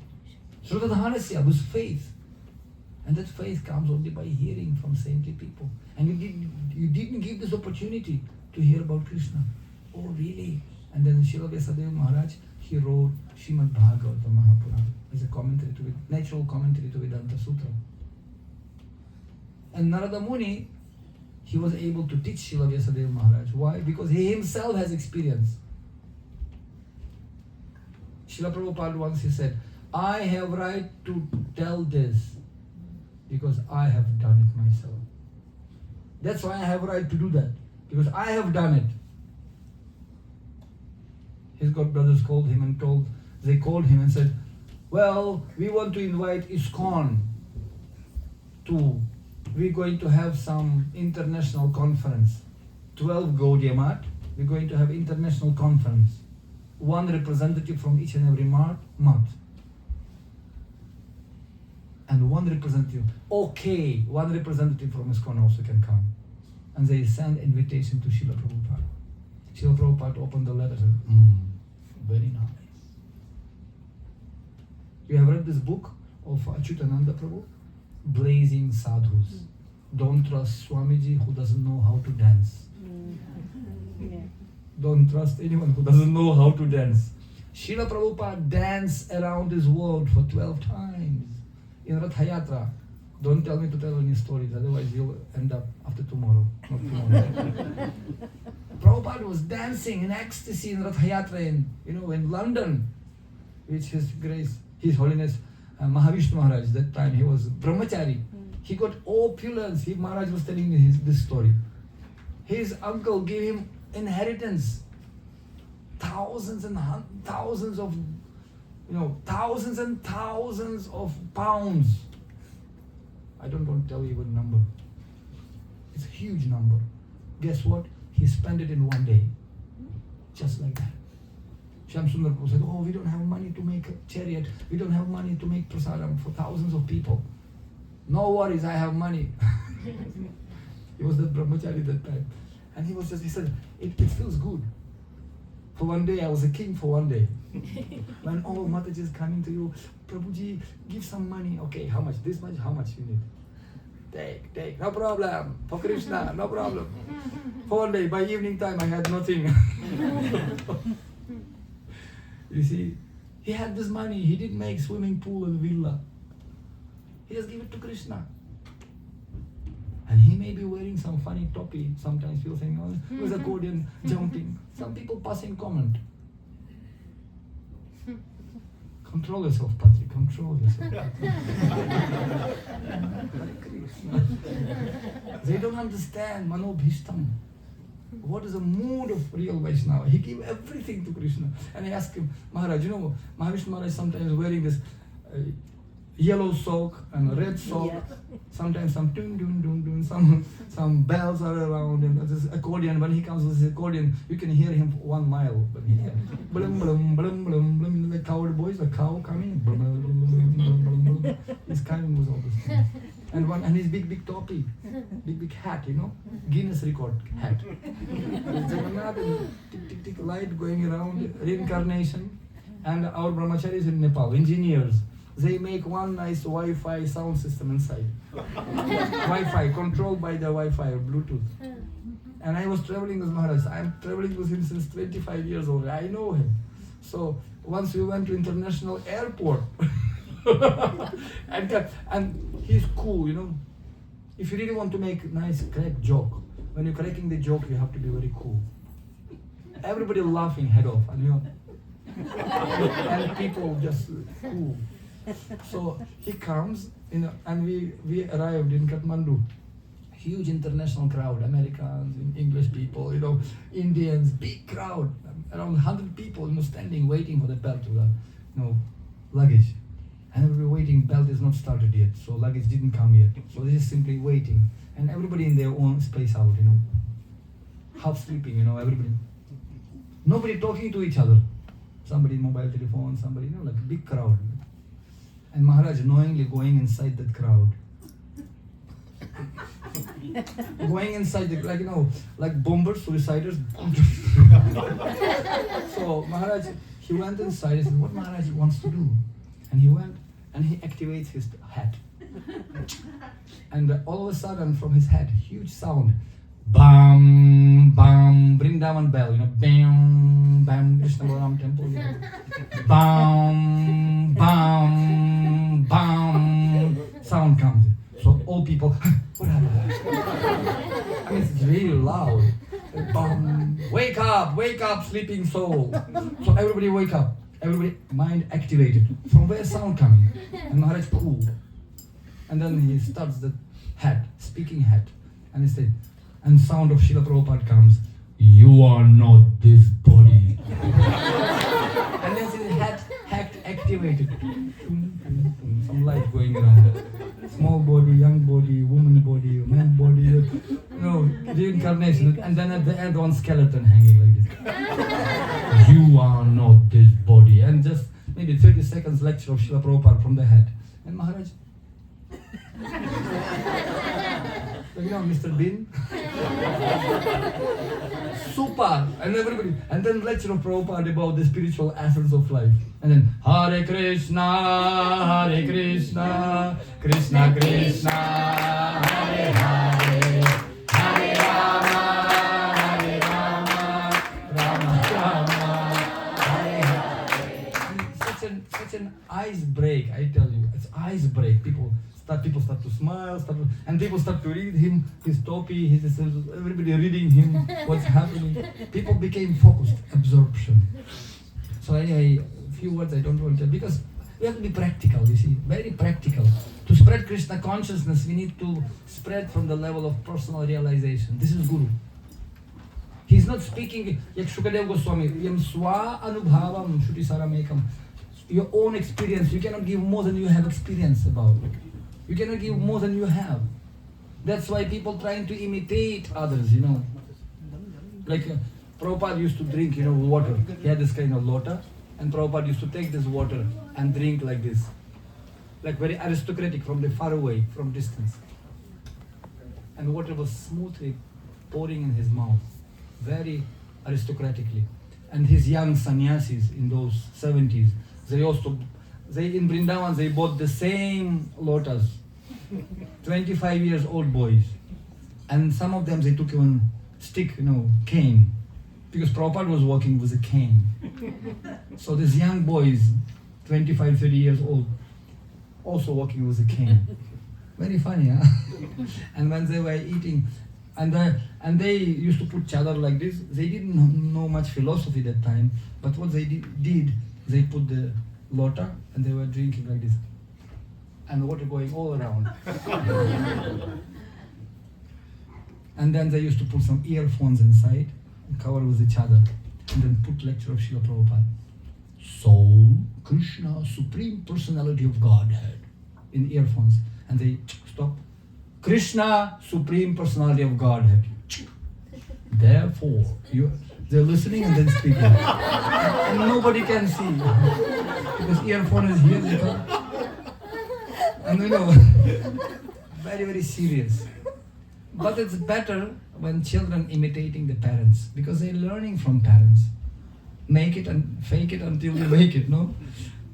S2: Shradhanasya was faith. And that faith comes only by hearing from saintly people. And you didn't give this opportunity to hear about Krishna. Oh, really? And then Srila Vyasadeva Maharaj, he wrote Srimad Bhagavatam Mahapurana as a commentary to natural commentary to Vedanta Sutra. And Narada Muni, he was able to teach Srila Vyasadeva Maharaj. Why? Because he himself has experience. Srila Prabhupada once he said, I have right to tell this because I have done it myself. That's why I have right to do that, because I have done it. His godbrothers called him and said, well, we want to invite ISKCON we're going to have some international conference. 12 Gaudiya Math, we're going to have international conference. One representative from each and every math. And one representative from ISKCON also can come. And they send invitation to Srila Prabhupada. Srila Prabhupada opened the letter and said, very nice. You have read this book of Achyutananda Prabhu? Blazing Sadhus. Don't trust Swamiji who doesn't know how to dance. Don't trust anyone who doesn't know how to dance. Srila Prabhupada danced around this world for 12 times. In Rath Yatra. Don't tell me to tell any stories, otherwise you'll end up after tomorrow. Not tomorrow. Prabhupada was dancing in ecstasy in Rath Yatra in London, which His Holiness Mahavishnu Maharaj, that time he was brahmachari. He got opulence. Maharaj was telling me this story. His uncle gave him inheritance. Thousands and thousands of pounds. I don't want to tell you what number. It's a huge number. Guess what? He spent it in one day. Just like that. Shamsundar Prabhu said, we don't have money to make a chariot. We don't have money to make prasadam for thousands of people. No worries, I have money. He was the brahmachari that time. And he said, it feels good. For one day, I was a king for one day. When all Mataji is coming to you, Prabhuji, give some money. Okay, how much? This much? How much you need? Take. No problem. For Krishna, no problem. For one day, by evening time, I had nothing. You see, he had this money. He didn't make swimming pool and villa. He just gave it to Krishna. And he may be wearing some funny topi. Sometimes people saying, who's accordion jumping. Some people passing comment. Control yourself, Patri. Control yourself. They don't understand Manobhishtam. What is the mood of real Vaishnava? He gave everything to Krishna. And I asked him, Maharaj, Mahavishnu Maharaj sometimes wearing this yellow sock and red sock. Sometimes some dun dun dun dun, some bells are around, and this accordion. When he comes with his accordion, you can hear him for 1 mile. But he blum blum blum blum blum. The cowboys, the cow coming. Blum, blum, blum, blum, blum, blum. He's coming with all this thing. And his big topi, big hat, Guinness record hat. Jagannath and tick light going around, reincarnation, and our brahmacharis in Nepal, engineers. They make one nice Wi-Fi sound system inside. Wi-Fi, controlled by the Wi-Fi or Bluetooth. And I was traveling with Maharaj. I'm traveling with him since 25 years old. I know him. So once we went to international airport, and he's cool, If you really want to make a nice crack joke, when you're cracking the joke, you have to be very cool. Everybody laughing head off, and and people just cool.
S4: So he comes, and we arrived in Kathmandu. Huge international crowd, Americans, English people, Indians, big crowd, around 100 people, standing, waiting for the belt to luggage. And we were waiting, belt is not started yet, so luggage didn't come yet. So this is simply waiting. And everybody in their own space out, half sleeping, everybody. Nobody talking to each other. Somebody mobile telephone, somebody, like a big crowd. And Maharaj knowingly going inside that crowd. Going inside, like bombers, suiciders. So Maharaj, he went inside, he said, what Maharaj wants to do? And he went and he activates his hat. And all of a sudden from his head, huge sound. Bam, bam, Vrindavan bell, bam, bam, Krishna Balaram temple. Bam, bam, bam, sound comes. So all people, what happened? I mean, it's really loud. Bam, wake up, sleeping soul. So everybody wake up. Everybody mind activated. From where sound coming? And Maharaj, cool. And then he starts the hat, speaking hat. And he said, and sound of Srila Prabhupada comes, you are not this body. And then his hat activated. Some light going around. Small body, young body, woman body, man body, reincarnation. And then at the end, one skeleton hanging like this. You are not this body. And just maybe 30 seconds lecture of Srila Prabhupada from the head. And Maharaj, Mr. Bean. Super. And everybody. And then lecture of Prabhupada about the spiritual essence of life. And then Hare Krishna, Krishna Krishna, Hare Hare, Hare Rama, Rama Rama, Hare Hare. Such an ice break, I tell you. It's ice break. People start to smile, and people start to read him, his topi, everybody reading him, what's happening. People became focused, absorption. So anyway, a few words I don't want to, because we have to be practical, you see, very practical. To spread Krishna consciousness, we need to spread from the level of personal realization. This is Guru. He's not speaking, like Shukadev Goswami, yam swa anubhavam shuti saramekam. Your own experience, you cannot give more than you have experience about. You cannot give more than you have. That's why people trying to imitate others, Like Prabhupada used to drink, water. He had this kind of lota, and Prabhupada used to take this water and drink like this. Like very aristocratic from the far away, from distance. And the water was smoothly pouring in his mouth, very aristocratically. And his young sannyasis in those 70s, they in Vrindavan, they bought the same lotas, 25 years old boys. And some of them, they took even stick, cane. Because Prabhupada was walking with a cane. So these young boys, 25, 30 years old, also walking with a cane. Very funny, huh? And when they were eating, and they used to put chadar like this. They didn't know much philosophy that time, but what they did, they put the lota and they were drinking like this. And the water going all around. And then they used to put some earphones inside, and cover with each other, and then put lecture of Srila Prabhupada. So, Krishna, Supreme Personality of Godhead, in earphones. And they stop. Krishna, Supreme Personality of Godhead. Therefore, they're listening and then speaking. And nobody can see. Because earphone is here. And very, very serious. But it's better when children imitating the parents, because they're learning from parents. Make it and fake it until you make it, no?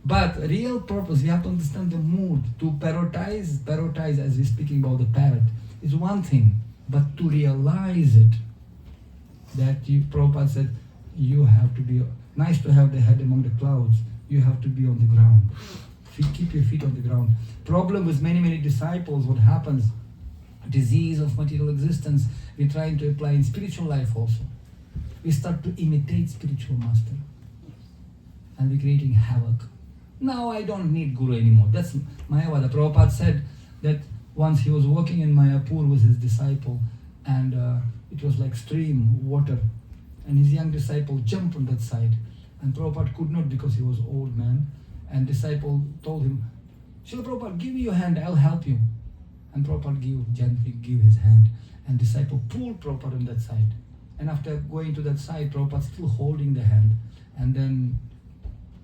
S4: But real purpose, we have to understand the mood. To parrotize as we're speaking about the parrot, is one thing. But to realize it, that Prabhupada said, you have to be, nice to have the head among the clouds, you have to be on the ground. Keep your feet on the ground. Problem with many, many disciples, what happens, disease of material existence, we're trying to apply in spiritual life also. We start to imitate spiritual master. And we're creating havoc. Now I don't need Guru anymore. That's Mayavada. Prabhupada said that once he was walking in Mayapur with his disciple, and it was like stream, water, and his young disciple jumped on that side, and Prabhupada could not because he was old man, and disciple told him, Srila Prabhupada, give me your hand, I'll help you. And Prabhupada gently give his hand, and disciple pulled Prabhupada on that side. And after going to that side, Prabhupada still holding the hand, and then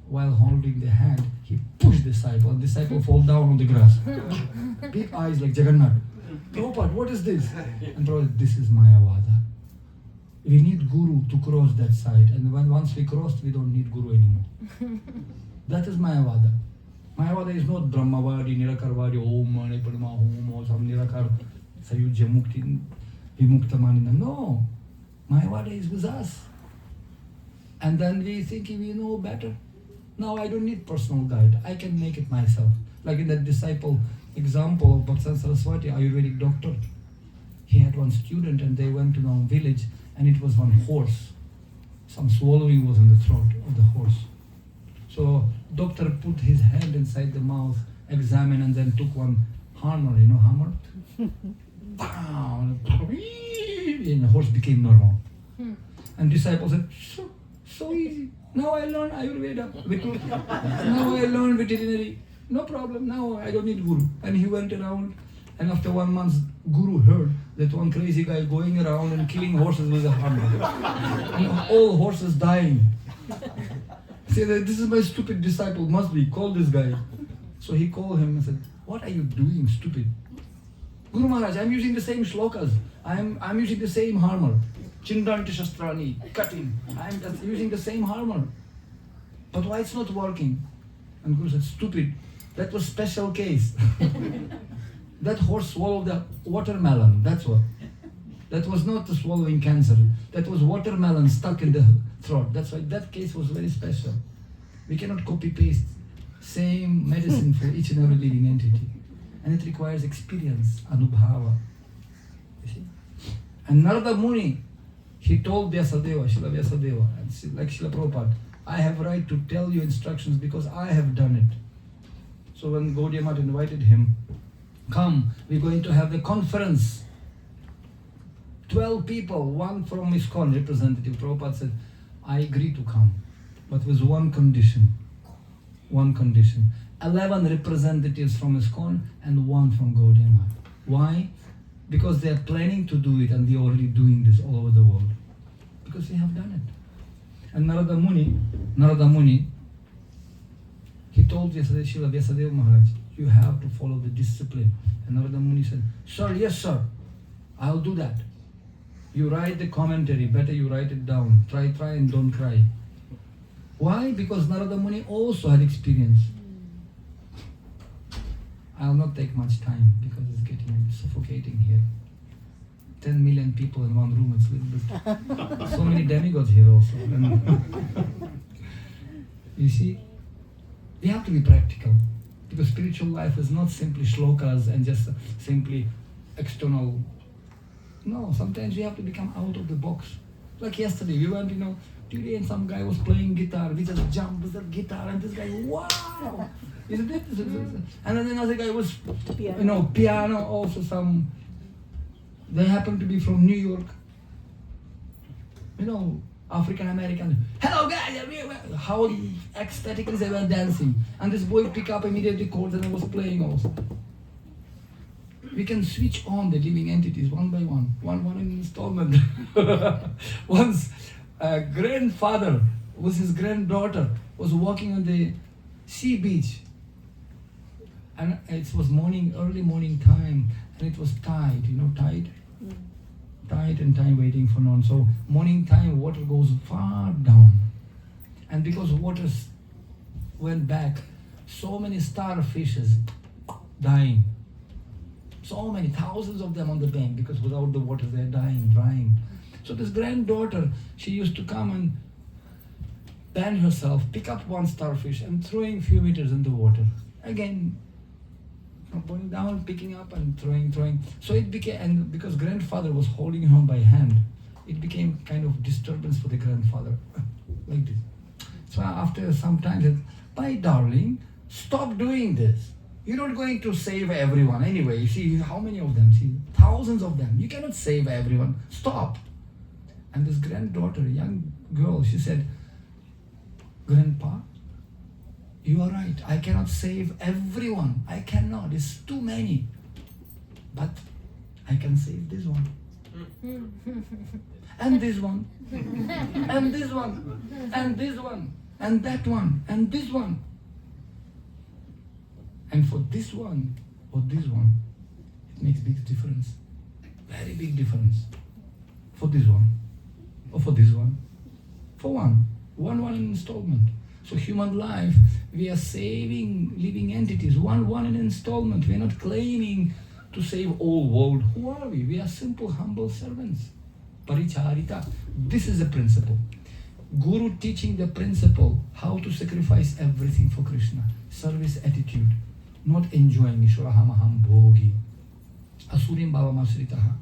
S4: while holding the hand, he pushed disciple, and disciple fall down on the grass. Big eyes like Jagannath. Prabhupada, what is this? And Prabhupada, this is Mayavada. We need Guru to cross that side, and once we crossed, we don't need Guru anymore. That is Mayavada. Mayavada is not Brahmavadi, Nirakarvadi, Om, Mani, Padma, Om, or some Nirakar, Sayujya, Mukti, Vimukta Manina. No. Mayavada is with us. And then we think we know better. Now I don't need personal guide. I can make it myself. Like in that disciple example of Bhaktan Saraswati, Ayurvedic doctor. He had one student and they went to a village and it was one horse. Some swallowing was in the throat of the horse. So doctor put his hand inside the mouth, examined, and then took one hammer, you know hammer? Bam! And the horse became normal. And disciple said, so easy. Now I learn Ayurveda. Now I learn veterinary. No problem. Now I don't need Guru. And he went around, and after 1 month, Guru heard that one crazy guy going around and killing horses with a hammer. And all horses dying. Say that this is my stupid disciple, must be, call this guy. So he called him and said, what are you doing, stupid? Guru Maharaj, I'm using the same shlokas. I'm using the same hammer. Chindanti Shastrani, cutting. I'm just using the same hammer. But why it's not working? And Guru said, stupid, that was special case. That horse swallowed the watermelon, that's what. That was not the swallowing cancer. That was watermelon stuck in the throat. That's why that case was very special. We cannot copy-paste same medicine for each and every living entity. And it requires experience, anubhava. You see? And Narada Muni, he told Vyasadeva, Srila Vyasadeva, and like Srila Prabhupada, I have right to tell you instructions because I have done it. So when Gaudiya Math invited him, come, we're going to have the conference. 12 people, one from ISKCON representative. Prabhupada said, I agree to come, but with one condition. One condition. 11 representatives from ISKCON and one from Gaudiya Math. Why? Because they are planning to do it and they are already doing this all over the world. Because they have done it. And Narada Muni, he told Srila Vyasadeva Maharaj, you have to follow the discipline. And Narada Muni said, sir, yes sir, I'll do that. You write the commentary, better you write it down. Try and don't cry. Why? Because Narada Muni also had experience. I'll not take much time because it's getting suffocating here. 10 million people in one room, it's a little bit... So many demigods here also. You see, we have to be practical. Because spiritual life is not simply shlokas and just simply external. No, sometimes we have to become out of the box. Like yesterday, we went, today and some guy was playing guitar. We just jumped with the guitar and this guy, wow! Isn't it? And then another guy was, piano also some, they happened to be from New York. African American. Hello guys! How ecstatically they were dancing. And this boy picked up immediately chords and was playing also. We can switch on the living entities one by one installment. Once a grandfather with his granddaughter was walking on the sea beach. And it was early morning time, and it was tide, tide? Tide and time waiting for none. So morning time, water goes far down. And because water went back, so many starfishes dying. So many, thousands of them on the bank, because without the water they're dying, drying. So this granddaughter, she used to come and bend herself, pick up one starfish and throwing a few meters in the water. Again, going down, picking up and throwing. So it became, and because grandfather was holding her by hand, it became kind of disturbance for the grandfather, like this. So after some time, My darling, stop doing this. You're not going to save everyone anyway. You see how many of them? See, thousands of them. You cannot save everyone. Stop. And this granddaughter, young girl, she said, Grandpa, you are right. I cannot save everyone. I cannot. It's too many. But I can save this one. And this one. And this one. And this one. And that one. And this one. And for this one or this one, it makes big difference. Very big difference. For this one. Or for this one. For one. One installment. So human life, we are saving living entities. One in installment. We are not claiming to save all world. Who are we? We are simple, humble servants. Paricharita. This is the principle. Guru teaching the principle how to sacrifice everything for Krishna. Service attitude. Not enjoying Ishwaraham Bhogi. Asurim Bhava Masritaha.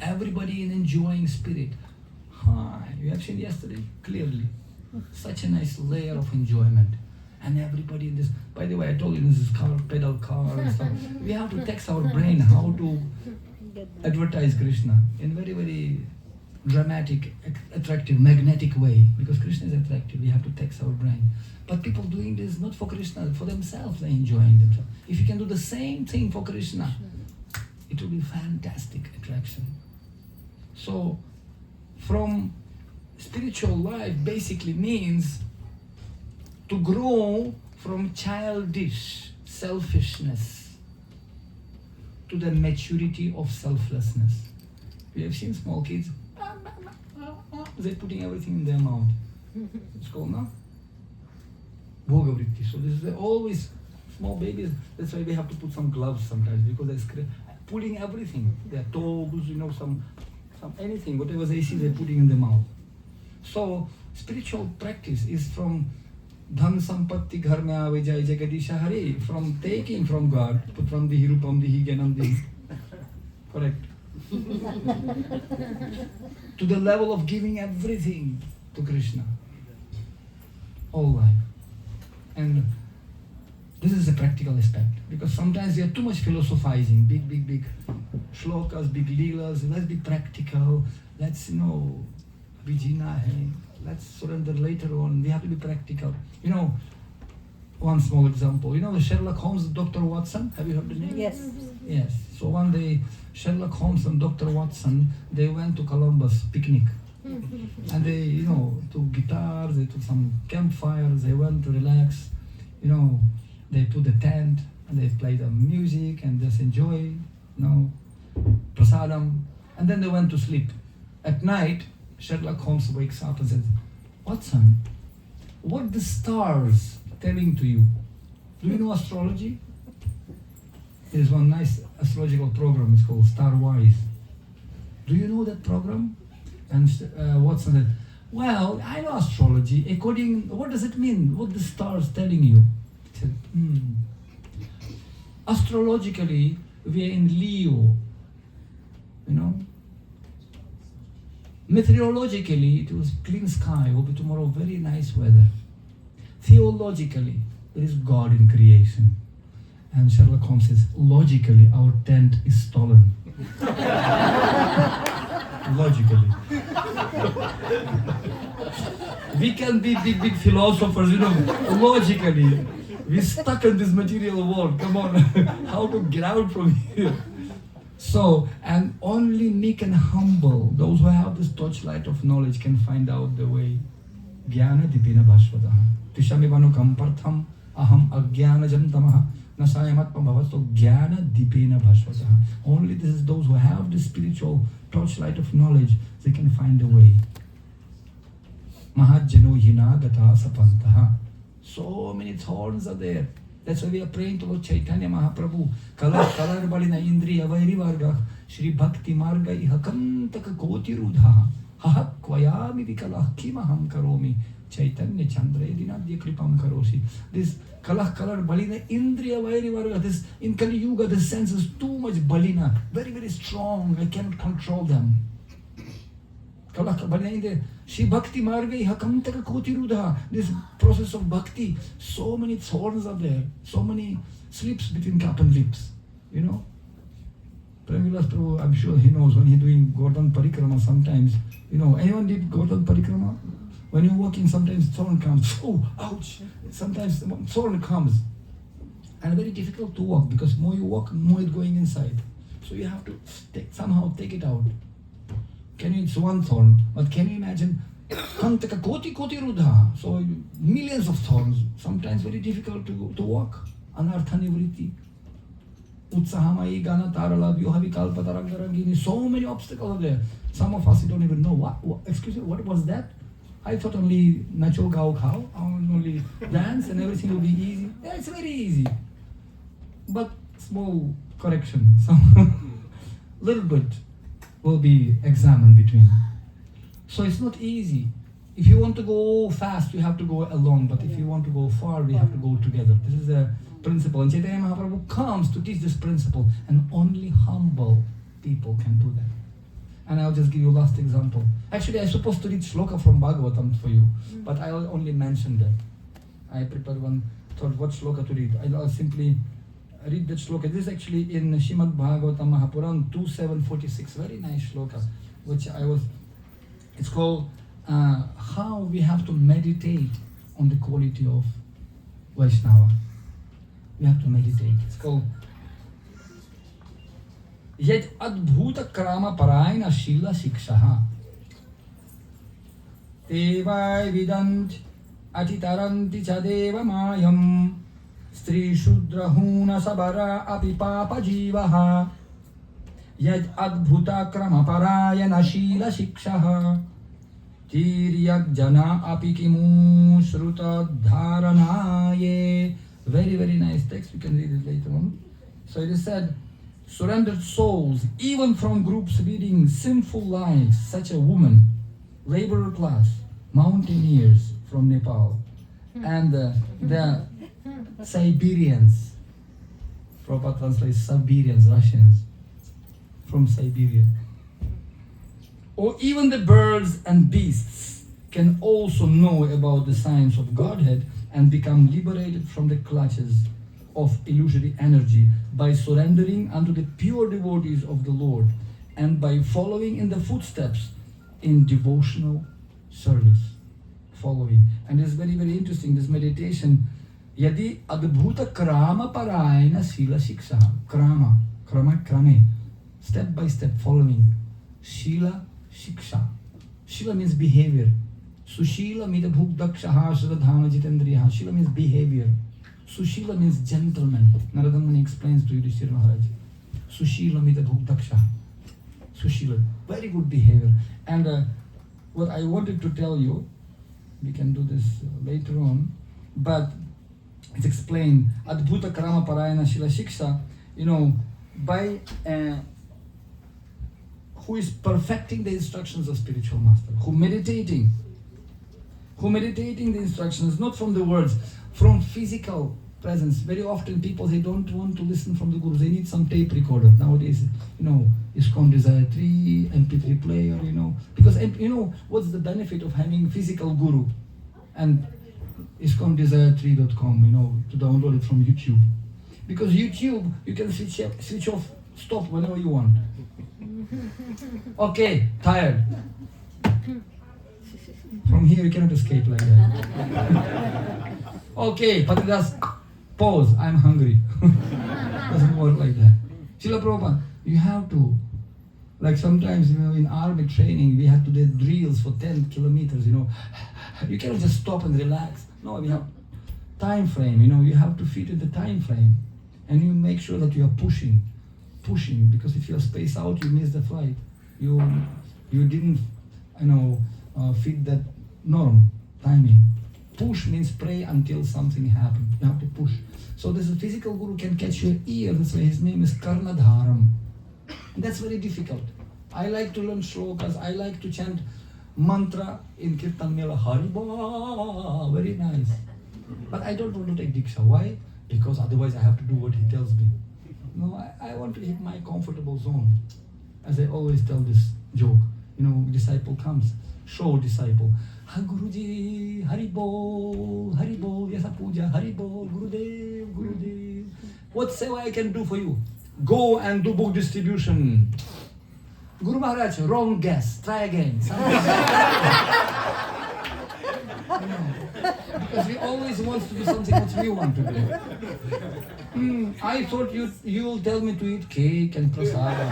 S4: Everybody in enjoying spirit. You have seen yesterday clearly. Such a nice layer of enjoyment. And everybody in this, by the way, I told you this is car, pedal car and stuff. We have to text our brain how to advertise Krishna in very, very dramatic, attractive, magnetic way. Because Krishna is attractive, we have to text our brain. But people doing this not for Krishna, for themselves, they're enjoying themselves. If you can do the same thing for Krishna, it will be fantastic attraction. So, from spiritual life basically means to grow from childish selfishness to the maturity of selflessness. We have seen small kids, they're putting everything in their mouth. It's called now Bhoga Vritti. So this is always small babies. That's why we have to put some gloves sometimes because they're putting everything. Their toes, some anything, whatever they see, they're putting in their mouth. So spiritual practice is from Dhan Sampatti Ghar mein aave jai Jagadisha Hare, from taking from God, from the Hirupam Dihi Gyanam Dihi. Correct. To the level of giving everything to Krishna. All life. And this is a practical aspect. Because sometimes we are too much philosophizing, big shlokas, big leelas. Let's be practical. Let's, Vijina hai. Let's surrender later on. We have to be practical. One small example. The Sherlock Holmes, Dr. Watson? Have you heard the name?
S3: Yes.
S4: Yes. So one day, Sherlock Holmes and Dr. Watson, they went to Columbus picnic. And they, took guitars, they took some campfires, they went to relax. They put the tent and they played the music and just enjoy, prasadam. And then they went to sleep. At night, Sherlock Holmes wakes up and says, Watson, what the stars telling to you? Do you know astrology? There's one nice astrological program, it's called Star Wise. Do you know that program? And Watson said, well, I know astrology. What does it mean? What the stars telling you? He said, Astrologically, we are in Leo, Meteorologically, it was clean sky, will be tomorrow very nice weather. Theologically, there is God in creation. And Sherlock Holmes says, logically, our tent is stolen. Logically. We can be big philosophers, logically. We're stuck in this material world, come on. How to get out from here? So, and only meek and humble, those who have this torchlight of knowledge can find out the way. Jnana dipena bhasvataha. Tishamivanu kampartham aham ajnanajam tamaha nasayamatma bhavasto jnana dipena bhasvataha. Only this is those who have the spiritual torchlight of knowledge, they can find a way. Mahajjano hina gata sapantaha. So many thorns are there. That's why we are praying to Lord Chaitanya Mahaprabhu. Kalar balina indriya vairi varga Shri Bhakti marga ihakantaka koti rudha Hahak kvayami vikalah kimaham karomi Chaitanya Chandra dinadya kripam karosi. This kalah balina indriya vairi varga. This in Kali Yuga, the sense is too much balina. Very, very strong. I cannot control them. She Bhakti Marga Hakantaka Kotirudha. This process of bhakti, so many thorns are there, so many slips between cup and lips. You know? Prabhupada Prabhu, I'm sure he knows when he's doing Gordhan Parikrama sometimes. You know, anyone did Gordhan Parikrama? When you're walking, sometimes thorn comes. Oh, ouch! Sometimes thorn comes. And very difficult to walk because more you walk, more it's going inside. So you have to somehow take it out. It's one thorn, but can you imagine? Kantaka koti koti rudha. So millions of thorns. Sometimes very difficult to walk. Anartha nivriti. Utsahamai gana tarala vyuha vikalpa tarangarangini. So many obstacles are there. Some of us don't even know what. Excuse me, what was that? I thought only nacho gao khao, only dance and everything will be easy. Yeah, it's very easy. But small correction, some little bit will be examined between. So it's not easy. If you want to go fast, you have to go alone. But if you want to go far, we have to go together. This is a principle. And Chaitanya Mahaprabhu comes to teach this principle. And only humble people can do that. And I'll just give you last example. Actually, I'm supposed to read shloka from Bhagavatam for you. But I'll only mention that. I prepared one, thought what shloka to read. I'll simply read that shloka. This is actually in Srimad Bhagavatam Mahapuran 2746. Very nice shloka, which it's called how we have to meditate on the quality of Vaishnava. We have to meditate. It's called Yet Adbhuta Krama Parayana Shila Shikshaha Devai Vidant Atitaranti Chadeva Mayam Stri Shudra Huna Sabara Api Papa Jivaha Yad Adbhuta Krama Parayana Shila Shikshaha Tiryak Jana Api Kimu Shruta Dharanaye. Very, very nice text. We can read it later on. So it is said, surrendered souls, even from groups leading sinful lives, such a woman, laborer class, mountaineers from Nepal, and the Siberians. Prabhupada translates Siberians, Russians, from Siberia. Or even the birds and beasts can also know about the science of Godhead and become liberated from the clutches of illusory energy by surrendering unto the pure devotees of the Lord and by following in the footsteps in devotional service. Following. And it's very, very interesting, this meditation. Yadi adbhuta krama parayana sila shiksha. Krama, krame. Step by step following. Shila shiksha. Shila means behavior. Sushila mida bhukdakshaha shradhana jitendriya. Shila means behavior. Sushila means gentleman. Narada Muni explains to Yudhishthira Maharaj. Sushila mida bhukdaksha. Sushila, very good behavior. And what I wanted to tell you, we can do this later on, but it's explained, Adbhuta Krama Parayana Shila Shiksha, by who is perfecting the instructions of spiritual master, who meditating the instructions, not from the words, from physical presence. Very often people, they don't want to listen from the guru, they need some tape recorder. Nowadays, ISKCON Desire 3, MP3 player, because what's the benefit of having physical guru and ISKCONDesire3.com, to download it from YouTube. Because YouTube, you can switch off, stop whenever you want. Okay, tired. From here you cannot escape like that. Okay, Patidas, pause, I'm hungry. Doesn't work like that. Srila Prabhupada, you have to, like sometimes, in army training, we have to do drills for 10 kilometers, You cannot just stop and relax. No, we have time frame, you have to fit in the time frame. And you make sure that you are pushing, because if you are spaced out, you miss the flight. You didn't, fit that norm, timing. Push means pray until something happens. You have to push. So this physical guru can catch your ear. That's why his name is Karnadharam. And that's very difficult. I like to learn shlokas. I like to chant mantra in Kirtan Mela. Hariba. Very nice. But I don't want to take Diksha. Why? Because otherwise I have to do what he tells me. No, I want to hit my comfortable zone. As I always tell this joke. disciple comes, show disciple. Ha Guruji, Hari Bol, Yasa Puja, Hari Bol, Gurudev, Gurudev. What seva I can do for you? Go and do book distribution. Guru Maharaj, wrong guess, try again. Because we always want to do something what we want to do. I thought you'll tell me to eat cake and prasada.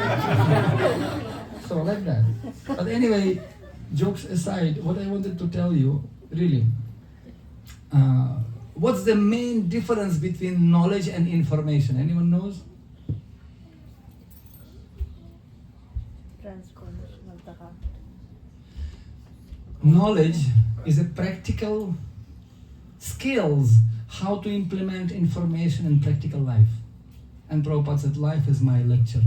S4: So like that. But anyway, jokes aside, what I wanted to tell you, really, what's the main difference between knowledge and information? Anyone knows? Knowledge is a practical skills how to implement information in practical life. And Prabhupada said, life is my lecture.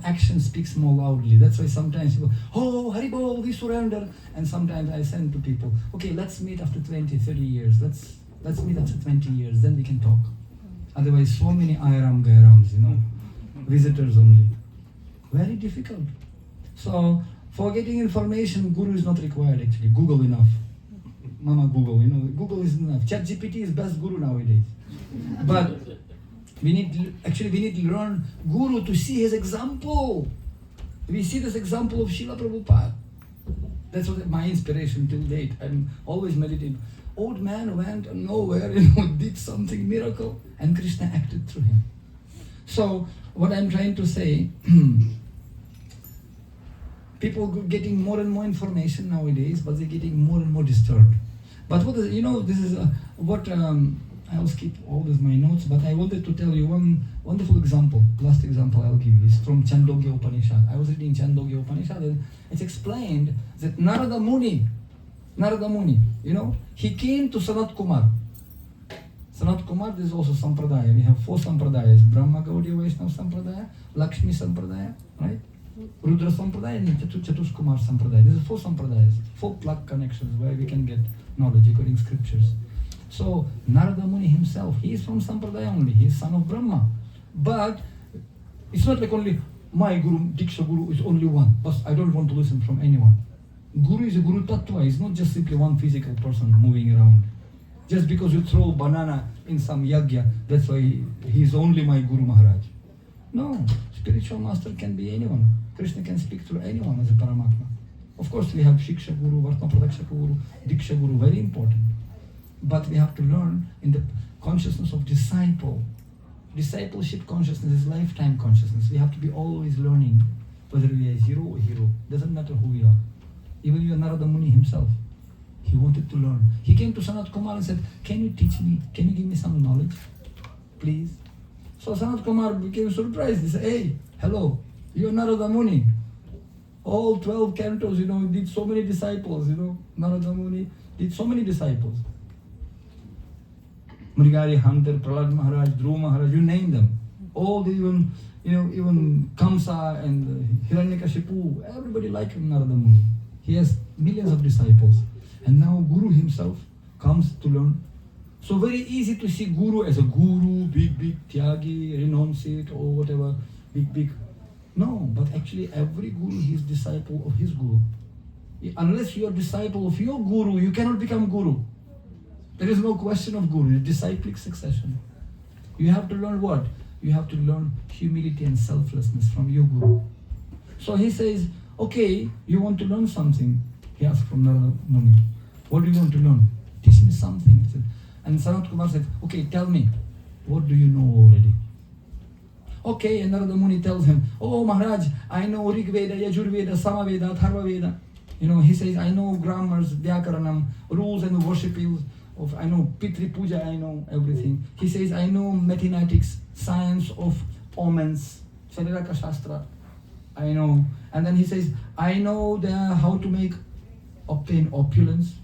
S4: Action speaks more loudly. That's why sometimes people, oh, Haribol, we surrender. And sometimes I send to people, okay, let's meet after 20, 30 years. Let's meet after 20 years, then we can talk. Otherwise, so many Airam Gairams, visitors only. Very difficult. So, for getting information, Guru is not required actually. Google enough. Mama Google, Google is enough. ChatGPT is best Guru nowadays. But we need to learn Guru to see his example. We see this example of Srila Prabhupada. That's what my inspiration till date. I'm always meditating. Old man went nowhere, did something miracle, and Krishna acted through him. So what I'm trying to say, people getting more and more information nowadays, but they're getting more and more disturbed. But what is, this is I'll skip all this my notes, but I wanted to tell you one wonderful example. Last example I'll give you is from Chandogya Upanishad. I was reading Chandogya Upanishad and it's explained that Narada Muni, he came to Sanat Kumar. Sanat Kumar, this is also Sampradaya. We have 4 Sampradayas: Brahma Gaudiya Vaishnava Sampradaya, Lakshmi Sampradaya, right? Rudra Sampradaya and Chatus Kumar Sampradaya. These are 4 Sampradayas, 4 plug connections where we can get knowledge according to scriptures. So Narada Muni himself, he is from Sampradaya only, he is son of Brahma. But it's not like only my Guru, Diksha Guru is only one, but I don't want to listen from anyone. Guru is a Guru Tattva, he's not just simply one physical person moving around. Just because you throw banana in some yagya, that's why he is only my Guru Maharaj. No, spiritual master can be anyone. Krishna can speak through anyone as a Paramatma. Of course we have Shiksha Guru, Vartma Pradakshaka Guru, Diksha Guru, very important. But we have to learn in the consciousness of disciple. Discipleship consciousness is lifetime consciousness. We have to be always learning, whether we are zero or hero. Doesn't matter who we are. Even your Narada Muni himself, he wanted to learn. He came to Sanat Kumar and said, can you teach me? Can you give me some knowledge? Please. So Sanat Kumar became surprised. He said, hey, hello, you're Narada Muni. All 12 cantos, did so many disciples, Narada Muni did so many disciples. Mrigari Hunter, Prahlad Maharaj, Dhruva Maharaj, you name them. All the even Kamsa and Hiranyakashipu, everybody liked Narada Muni. He has millions of disciples. And now Guru himself comes to learn. So very easy to see Guru as a Guru, big Tyagi, renunciate or whatever, big. No, but actually every Guru is disciple of his Guru. Unless you are disciple of your Guru, you cannot become Guru. There is no question of Guru, it's disciplic succession. You have to learn what? You have to learn humility and selflessness from your Guru. So he says, okay, you want to learn something? He asked from Narada Muni, what do you want to learn? Teach me something. He said, and Sanat Kumar said, okay, tell me, what do you know already? Okay, and Narada Muni tells him, oh Maharaj, I know Rig Veda, Yajur Veda, Sama Veda, Tharva Veda. He says, I know grammars, Vyakaranam, rules and worship rules. I know Pitri Puja, I know everything. He says, I know mathematics, science of omens, Shariraka Shastra, I know. And then he says, I know how to obtain opulence,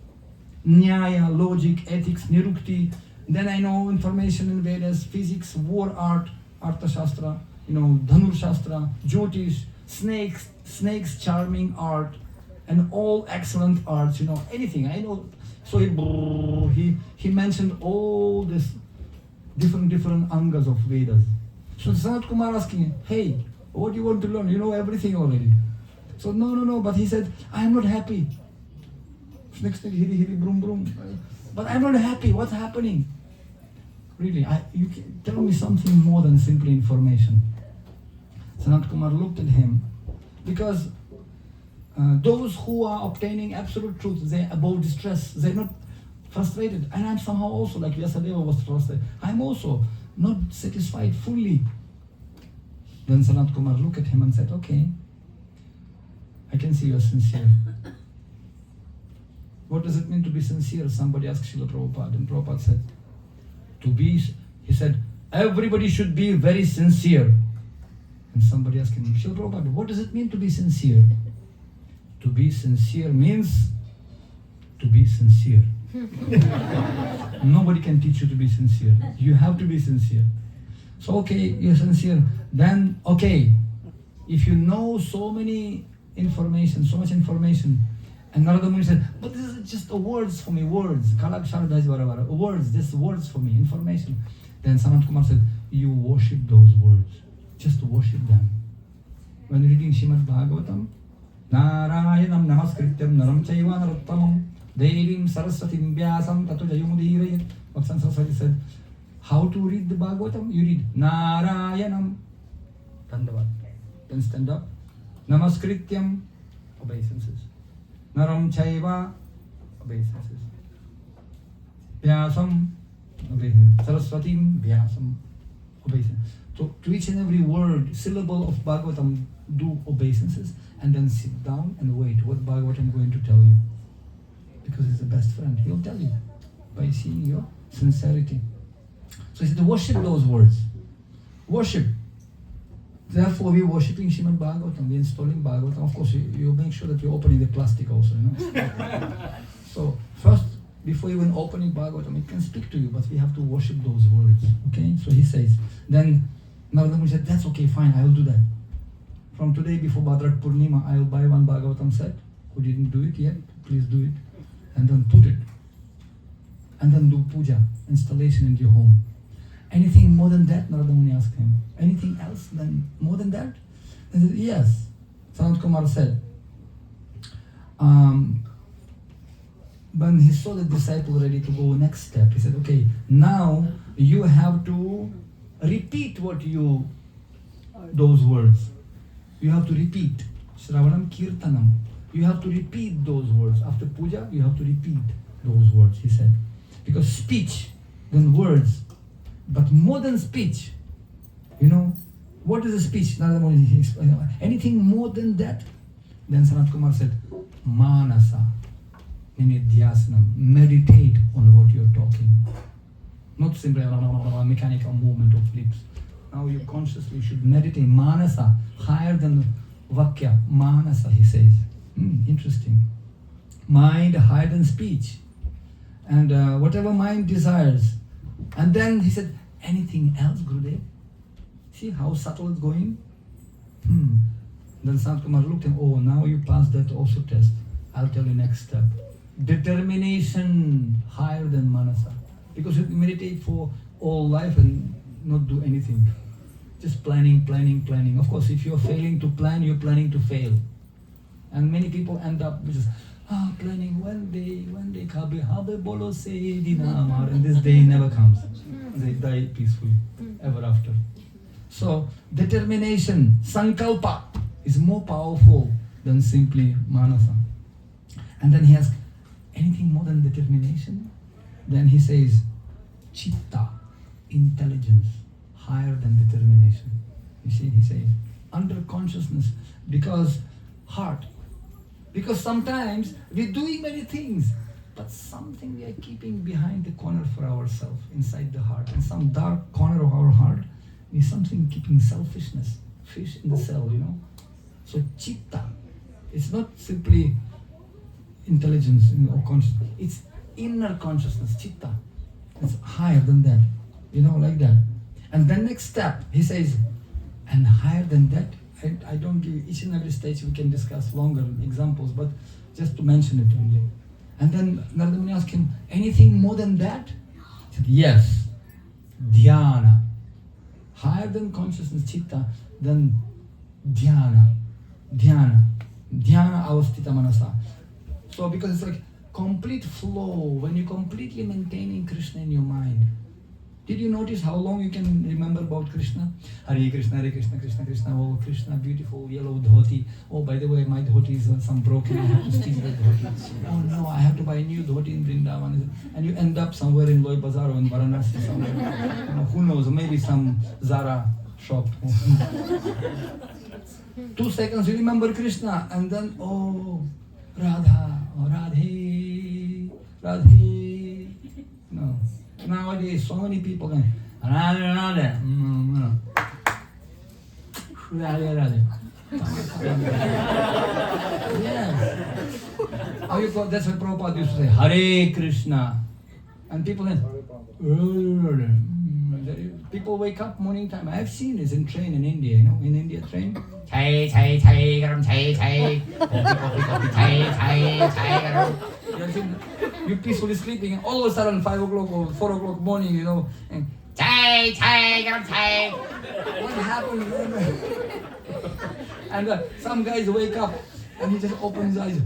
S4: Nyaya, logic, ethics, Nirukti. Then I know information in Vedas, physics, war art, Artha Shastra, Dhanur Shastra, Jyotish, snakes charming art, and all excellent arts, anything. I know. So he mentioned all this different angas of Vedas. So Sanat Kumar asking him, hey, what do you want to learn? You know everything already. So no. But he said, I am not happy. Next thing, hiri, brum, brum. But I'm not happy. What's happening? Really, you can tell me something more than simple information. Sanat Kumar looked at him because those who are obtaining absolute truth, they're above distress. They're not frustrated. And I'm somehow also, like Vyasadeva was frustrated, I'm also not satisfied fully. Then Sanat Kumar looked at him and said, okay, I can see you're sincere. What does it mean to be sincere? Somebody asked Srila Prabhupada, and Prabhupada said, he said, everybody should be very sincere. And somebody asked him, Srila Prabhupada, what does it mean to be sincere? To be sincere means to be sincere. Nobody can teach you to be sincere. You have to be sincere. So okay, you're sincere. Then okay, if you know so much information, and Narada Muni said, but this is just words for me, words. Words, just words for me, information. Then Sanat Kumar said, you worship those words. Just worship them. When reading Srimad Bhagavatam, Narayanam namaskrityam naram chaiva narottamam devim saraswatim vyasam tato jayumudirayat. Bhaktan Saraswati said, how to read the Bhagavatam? You read Narayanam, Dandavad. Then stand up. Namaskrityam, obeisances. Naram chaiva, obeisances. Vyasam, obeisances. Saraswatim, vyasam, obeisances. So to each and every word, syllable of Bhagavatam, do obeisances and then sit down and wait what Bhagavatam going to tell you. Because he's the best friend. He'll tell you by seeing your sincerity. So he said, worship those words. Worship. Therefore, we're worshipping Srimad Bhagavatam. We're installing Bhagavatam. Of course, you make sure that you're opening the plastic also, So first, before even opening Bhagavatam, it can speak to you, but we have to worship those words. Okay? So he says, then Narada Muni said, that's okay, fine, I will do that. From today, before Bhadrak Purnima, I will buy one Bhagavatam set. Who didn't do it yet, please do it. And then put it. And then do puja, installation into your home. Anything more than that, Narada Muni asked him. Anything else more than that? He said, yes. Sanat Kumar said, when he saw the disciple ready to go next step, he said, okay, now you have to repeat those words. You have to repeat. Shravanam Kirtanam. You have to repeat those words. After puja, you have to repeat those words, he said. Because speech, then words. But more than speech, what is a speech? Anything more than that? Then Sanat Kumar said, Manasa, Nidhyasanam. Meditate on what you're talking. Not simply a mechanical movement of lips. Now you consciously should meditate. Manasa, higher than Vakya. Manasa, he says. Interesting. Mind higher than speech. And whatever mind desires. And then he said, anything else, Gurudev? See how subtle it's going? Then Sanat Kumar looked at him, oh, now you passed that also test. I'll tell you next step. Determination higher than Manasa. Because you meditate for all life and not do anything. Just planning. Of course, if you're failing to plan, you're planning to fail. And many people end up just planning one day, Kabe Habe Bolo Se Dinamar, and this day never comes. They die peacefully ever after. So, determination, sankalpa, is more powerful than simply manasa. And then he asks, anything more than determination? Then he says, chitta, intelligence, higher than determination. You see, he says, under consciousness, because heart. Because sometimes we're doing many things, but something we are keeping behind the corner for ourselves, inside the heart. And some dark corner of our heart is something keeping selfishness, fish in the cell, So chitta, it's not simply intelligence or consciousness, it's inner consciousness, chitta. It's higher than that, like that. And then next step, he says, and higher than that, I don't give each and every stage, we can discuss longer examples, but just to mention it only. And then Narada Muni asked him, anything more than that? He said, yes, dhyana. Higher than consciousness, chitta, then dhyana. Dhyana avastita manasa. So because it's like complete flow, when you're completely maintaining Krishna in your mind. Did you notice how long you can remember about Krishna? Hare Krishna, Krishna Krishna, oh Krishna, beautiful yellow dhoti. Oh, by the way, my dhoti is some broken, I have to stitch that dhoti. Oh no, I have to buy a new dhoti in Vrindavan. And you end up somewhere in Loy Bazaar or in Varanasi somewhere. You know, who knows, maybe some Zara shop. 2 seconds you remember Krishna and then, oh, Radha, oh, Radhe, Radhe. No. Nowadays, so many people can Radhe. Yes. How you call, that's what Prabhupada used to say, Hare Krishna. And people then, people wake up morning time. I've seen this in train in India, you know, in India train. Chai, chai, chai, garam, chai, chai. Coffee, coffee, chai, chai, chai, garam. You're peacefully sleeping and all of a sudden 5 o'clock or 4 o'clock morning, you know, and chai, chai, garam, chai. What happened? And some guys wake up and he just opens his eyes.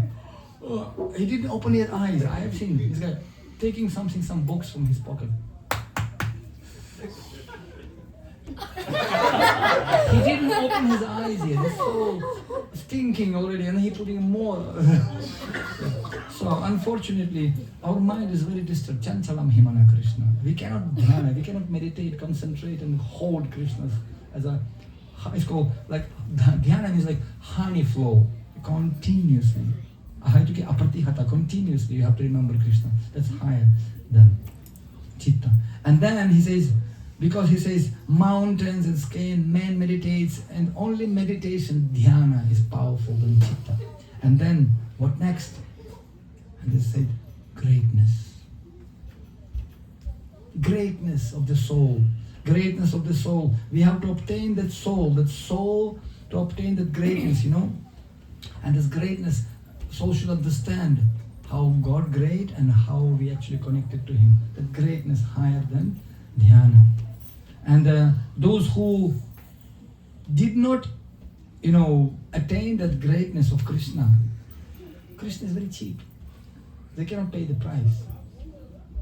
S4: He didn't open his eyes. I have seen this guy taking something, some books from his pocket. He didn't open his eyes yet. He's so stinking already, and he's putting more. So unfortunately, our mind is very disturbed. Chanchalam Himana Krishna. We cannot dhyana, we cannot meditate, concentrate, and hold Krishna as a. It's called like dhyana is like honey flow continuously. Ahayuki apratihata, continuously you have to remember Krishna. That's higher than chitta. And then he says, because he says mountains and sky, man meditates, and only meditation, dhyana, is powerful than chitta. And then what next? And they said greatness. Greatness of the soul. Greatness of the soul. We have to obtain that soul to obtain that greatness, you know. And this greatness, soul should understand how God great and how we actually connected to Him. That greatness higher than dhyana. And those who did not, you know, attain that greatness of Krishna, Krishna is very cheap. They cannot pay the price.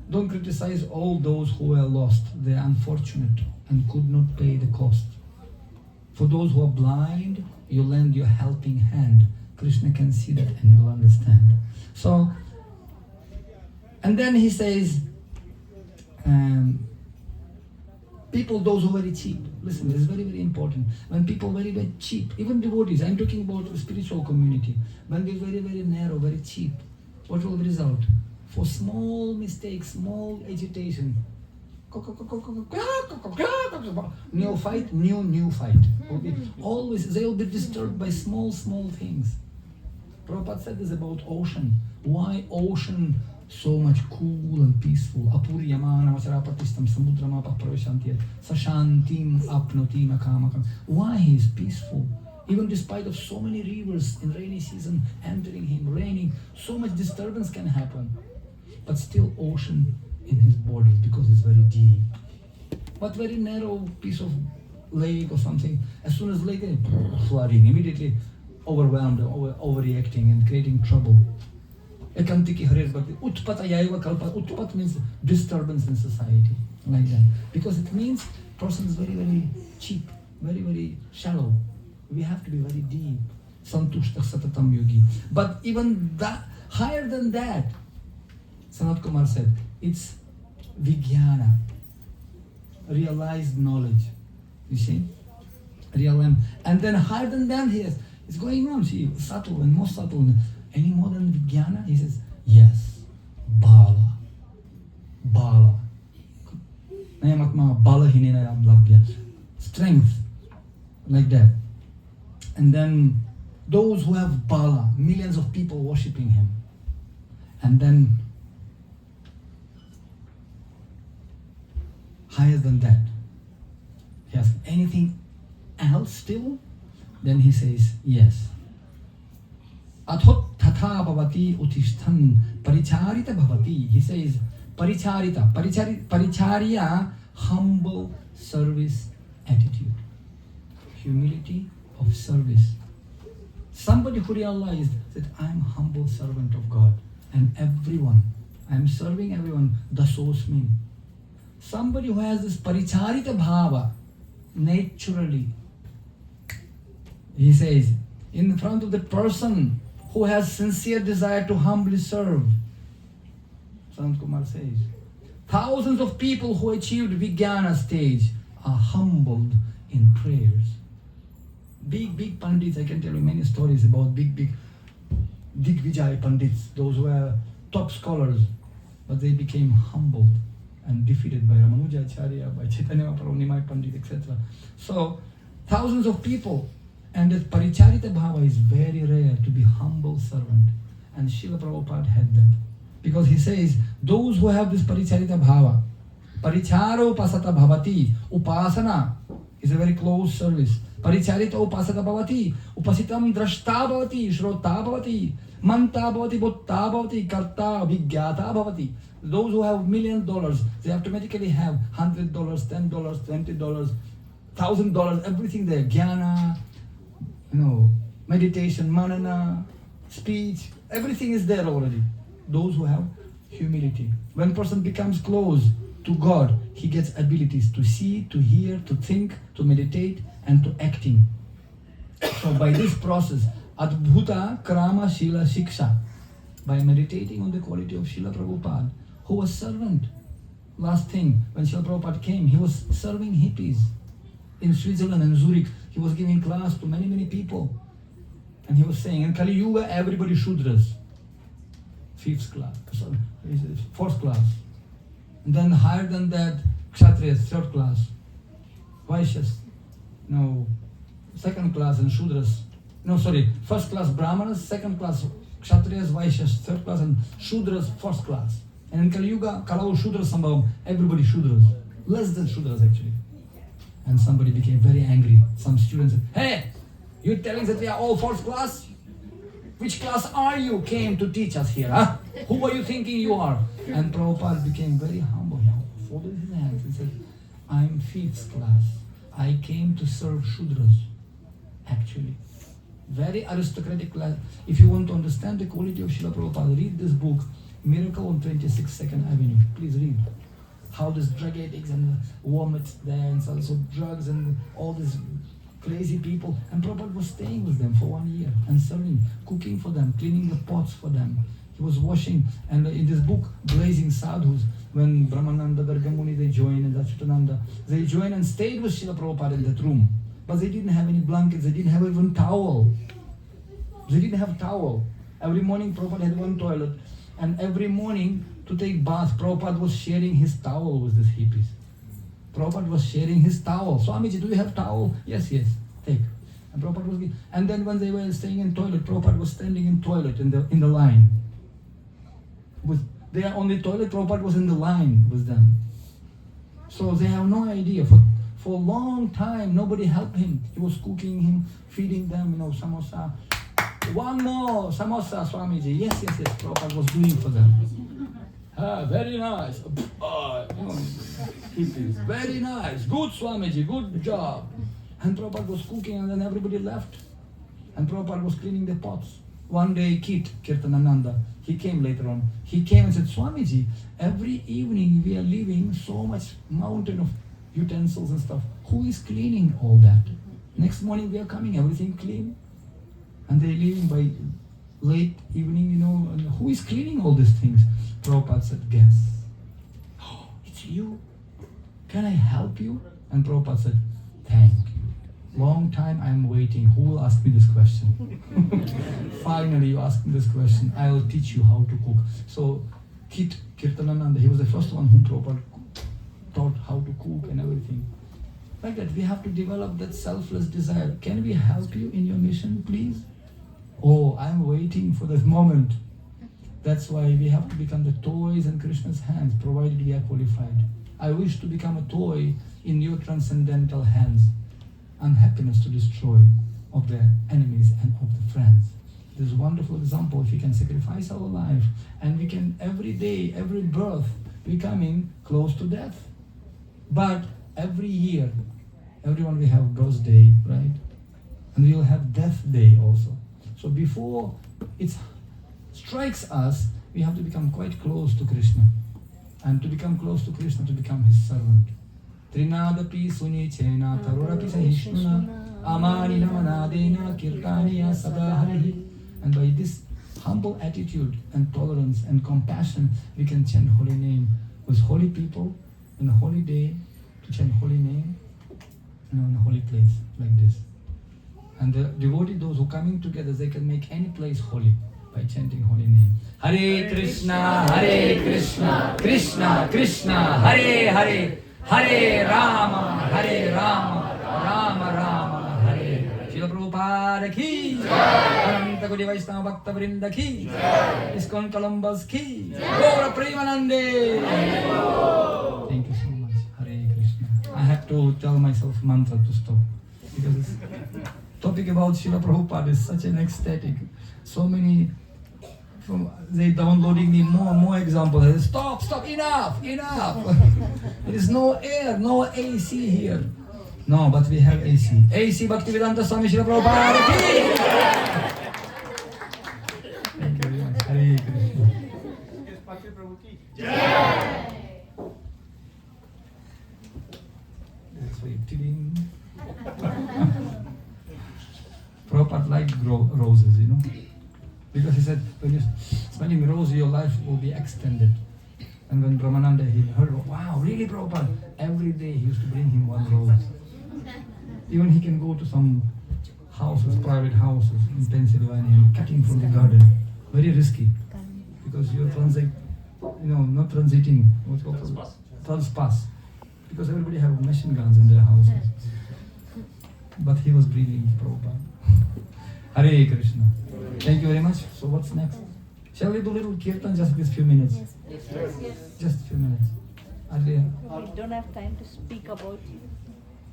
S4: Don't criticize all those who were lost. They are unfortunate and could not pay the cost. For those who are blind, you lend your helping hand. Krishna can see that and you will understand. So, and then he says, people, those who are very cheap. Listen, this is very, very important. When people very, very cheap, even devotees, I'm talking about the spiritual community. When they're very, very narrow, very cheap, what will the result? For small mistakes, small agitation, new fight, new fight. Okay? Always, they will be disturbed by small things. Prabhupada said this about ocean. Why ocean so much cool and peaceful? Apuryamana vacharapatistam samudramapah praveshanti sashantim apnoti makamakam. Why he is peaceful? Even despite of so many rivers in rainy season entering him, raining, so much disturbance can happen. But still ocean in his body because it's very deep. But very narrow piece of lake or something, as soon as lake flooding, immediately overwhelmed, overreacting and creating trouble. Ekantiki Hares Bhakti. Utpata Yaiva Kalpa. Utpat means disturbance in society. Like that. Because it means person is very, very cheap, very, very shallow. We have to be very deep. Santushta Satatam Yogi. But even that, higher than that, Sanat Kumar said, it's Vijnana, realized knowledge. You see? And then higher than that, it's going on, see, subtle and more subtle. Any more than Vijnana? He says, yes, Bala. Nayamatma Bala Hinenayam Labhya. Strength, like that. And then those who have Bala, millions of people worshipping him. And then higher than that. He asks, anything else still? Then he says, yes. Athot tatha bhavati utishtan paricharita bhavati. He says, paricharita. Paricharya, humble service attitude. Humility of service. Somebody who realized that I'm humble servant of God and everyone, I'm serving everyone, dasosmin. Somebody who has this paricharita bhava, naturally. He says, in front of the person who has sincere desire to humbly serve. Sant Kumar says, thousands of people who achieved Vijnana stage are humbled in prayers. Big Pandits, I can tell you many stories about big Digvijay Pandits, those who were top scholars, but they became humbled and defeated by Ramanujacharya, by Chaitanya Mahaprabhu, Nimai Pandit, etc. So, thousands of people, and that paricharita bhava is very rare, to be humble servant. And Srila Prabhupada had that. Because he says, those who have this paricharita bhava, paricharo pasata bhavati, upasana is a very close service. Paricharita upasata bhavati, upasitam drashta bhavati, shrota bhavati, manta bhavati, bhutta bhavati, karta vigyata bhavati. Those who have $1 million, they automatically have $100, $10, $20, $1,000, everything there. Jnana, meditation, manana, speech, everything is there already. Those who have humility. When person becomes close to God, he gets abilities to see, to hear, to think, to meditate, and to acting. So by this process, Adbhuta Krama Shila Shiksha, by meditating on the quality of Srila Prabhupada, who was servant. Last thing, when Srila Prabhupada came, he was serving hippies in Switzerland and Zurich. He was giving class to many people. And he was saying, in Kali Yuga, everybody Shudras. 5th class, sorry, 4th class. And then higher than that, Kshatriyas, 3rd class. Vaishyas, 2nd class, and Shudras. 1st class Brahmanas, 2nd class Kshatriyas, Vaishyas, 3rd class, and Shudras, 1st class. And in Kali Yuga, Kalau Shudras Sambhavam, everybody Shudras. Less than Shudras actually. And somebody became very angry. Some students said, hey, you're telling that we are all 4th class? Which class are you came to teach us here? Huh? Who are you thinking you are? And Prabhupada became very humble. He folded his hands and said, I'm 5th class. I came to serve Shudras. Actually. Very aristocratic class. If you want to understand the quality of Srila Prabhupada, read this book, Miracle on 26th 2nd Avenue. Please read. How these drug addicts and vomits there, and also drugs and all these crazy people. And Prabhupada was staying with them for 1 year and serving, cooking for them, cleaning the pots for them. He was washing. And in this book, Blazing Sadhus, when Brahmananda, Gargamuni, they joined, and Achutananda, they joined and stayed with Srila Prabhupada in that room. But they didn't have any blankets, they didn't have even towel. They didn't have towel. Every morning Prabhupada had one toilet, and every morning to take bath, Prabhupada was sharing his towel with these hippies. Prabhupada was sharing his towel. Swamiji, do you have towel? Yes, take. And Prabhupada was giving. And then when they were staying in toilet, Prabhupada was standing in toilet in the line. They are on the toilet, Prabhupada was in the line with them. So they have no idea. For a long time, nobody helped him. He was cooking him, feeding them, samosa. One more samosa, Swamiji. Yes, Prabhupada was doing for them. Very nice. Very nice. Good, Swamiji, good job. And Prabhupada was cooking, and then everybody left. And Prabhupada was cleaning the pots. One day, Kirtanananda, he came later on. He came and said, Swamiji, every evening we are leaving so much mountain of utensils and stuff. Who is cleaning all that? Next morning we are coming, everything clean. And they're leaving by late evening, and who is cleaning all these things? Prabhupada said, guess. Oh, it's you. Can I help you? And Prabhupada said, thank you. Long time I'm waiting. Who will ask me this question? Finally, you asked me this question. I will teach you how to cook. So, Kirtanananda, he was the first one whom Prabhupada taught how to cook and everything. Like that, we have to develop that selfless desire. Can we help you in your mission, please? Oh, I'm waiting for this moment. That's why we have to become the toys in Krishna's hands, provided we are qualified. I wish to become a toy in your transcendental hands. Unhappiness to destroy of the enemies and of the friends. This is a wonderful example. If we can sacrifice our life, and we can every day, every birth, becoming close to death. But every year, everyone will have birthday, right? And we will have death day also. So before it strikes us, we have to become quite close to Krishna. And to become close to Krishna, to become his servant. Trinadapi sunichena tarurapi sahishnuna amani namanadena kirtaniya sadaharihi. And by this humble attitude and tolerance and compassion, we can chant holy name. With holy people, in a holy day, to chant holy name, in a holy place like this. And the devotee, those who are coming together, they can make any place holy by chanting holy name. Hare Krishna, Krishna Krishna, Hare Hare, Hare Rama, Rama Rama, Hare. Srila Prabhupada ki, Ananta Gaudiya Vaishnava Bhakta Vrinda ki, ISKCON Columbus ki, Gaura Premanande. Thank you so much. Hare Krishna. I have to tell myself mantra to stop because this topic about Srila Prabhupada is such an ecstatic. So many, they downloading me more examples. I say, stop, enough. There is no air, no AC here. No, but we have AC. AC Bhaktivedanta Swami Srila Prabhupada ki. Thank you very much. Hare Krishna.
S1: Grace Patri Prabhu ki.
S4: That's why tiling. Prabhupada liked roses, because he said, when you're smelling rose, your life will be extended. And when Brahmananda, he heard, wow, really Prabhupada? Every day he used to bring him one rose. Even he can go to some houses, private houses in Pennsylvania and cutting from the garden. Very risky, because you're not transiting, what's called? Transpass. Because everybody have machine guns in their houses. But he was breathing Prabhupada. Hare Krishna. Thank you very much. So what's next? Shall we do little kirtan just this few minutes?
S3: Yes.
S4: Just a few minutes.
S3: We don't have time to speak about you.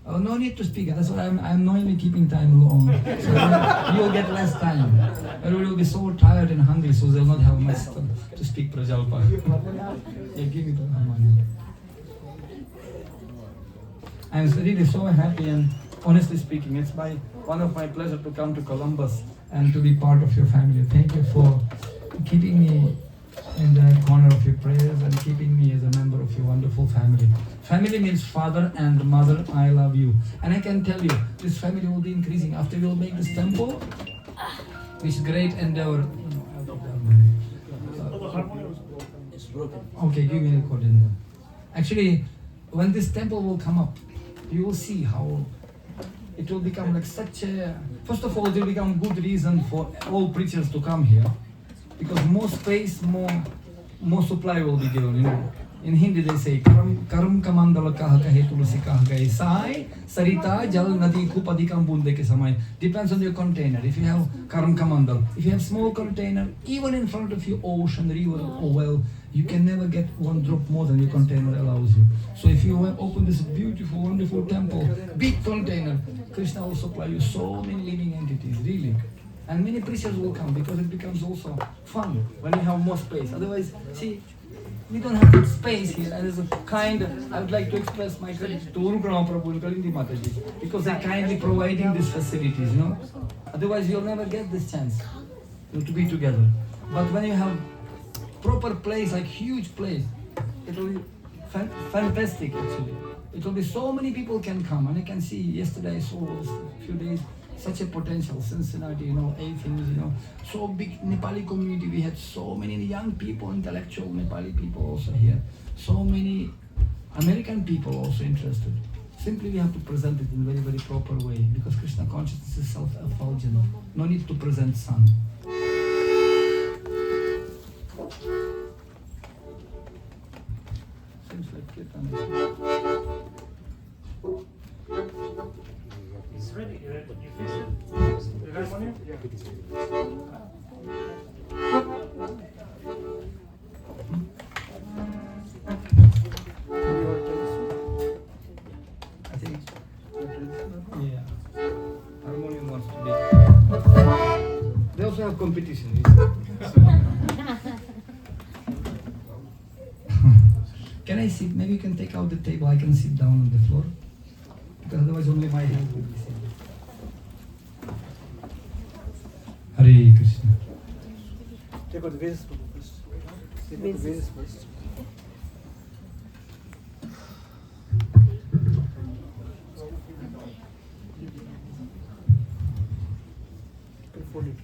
S4: Oh, no need to speak. That's why I'm knowingly keeping time long. So you'll get less time. Everybody will be so tired and hungry, so they'll not have much to speak Prajalpa. Yeah, give me the money. I'm really so happy, and honestly speaking, it's one of my pleasure to come to Columbus and to be part of your family. Thank you for keeping me in the corner of your prayers and keeping me as a member of your wonderful family. Family means father and mother, I love you. And I can tell you, this family will be increasing. After we will make this temple, this great endeavor.
S1: It's broken.
S4: Okay, give me the coordinate. Actually, when this temple will come up, you will see how it will become like such a... First of all, it will become good reason for all preachers to come here. Because more space, more supply will be given, In Hindi they say, Karam kamandala kaha kahe tulsi kaha gaye sai, sarita jal nadi kupadikam bunde ke samay. Depends on your container. If you have karam kamandal, if you have small container, even in front of you, ocean, river, or well, you can never get one drop more than your container allows you. So if you open this beautiful, wonderful temple, big container, Krishna will supply you so many living entities, really. And many preachers will come because it becomes also fun when you have more space. Otherwise, see, we don't have that space here. And as a I would like to express my gratitude to Urugrama Prabhu and Kalindi Mataji because they're kindly providing these facilities, Otherwise, you'll never get this chance to be together. But when you have proper place, like huge place, it will be fantastic actually. It will be so many people can come, and I can see yesterday I saw a few days such a potential, Cincinnati, Athens, so big Nepali community. We had so many young people, intellectual Nepali people also here. So many American people also interested. Simply we have to present it in very, very proper way because Krishna consciousness is self-effulgent. No need to present sun. Seems like Kirtan.
S1: It's ready. You fix it? The harmonium?
S4: I think, yeah, harmonium wants to be. They also have competition. Can I sit? Maybe you can take out the table. I can sit down on the floor. Because otherwise only my hand will be seen. Hare
S1: Take out the vases first. Take out the vases first. Fold it.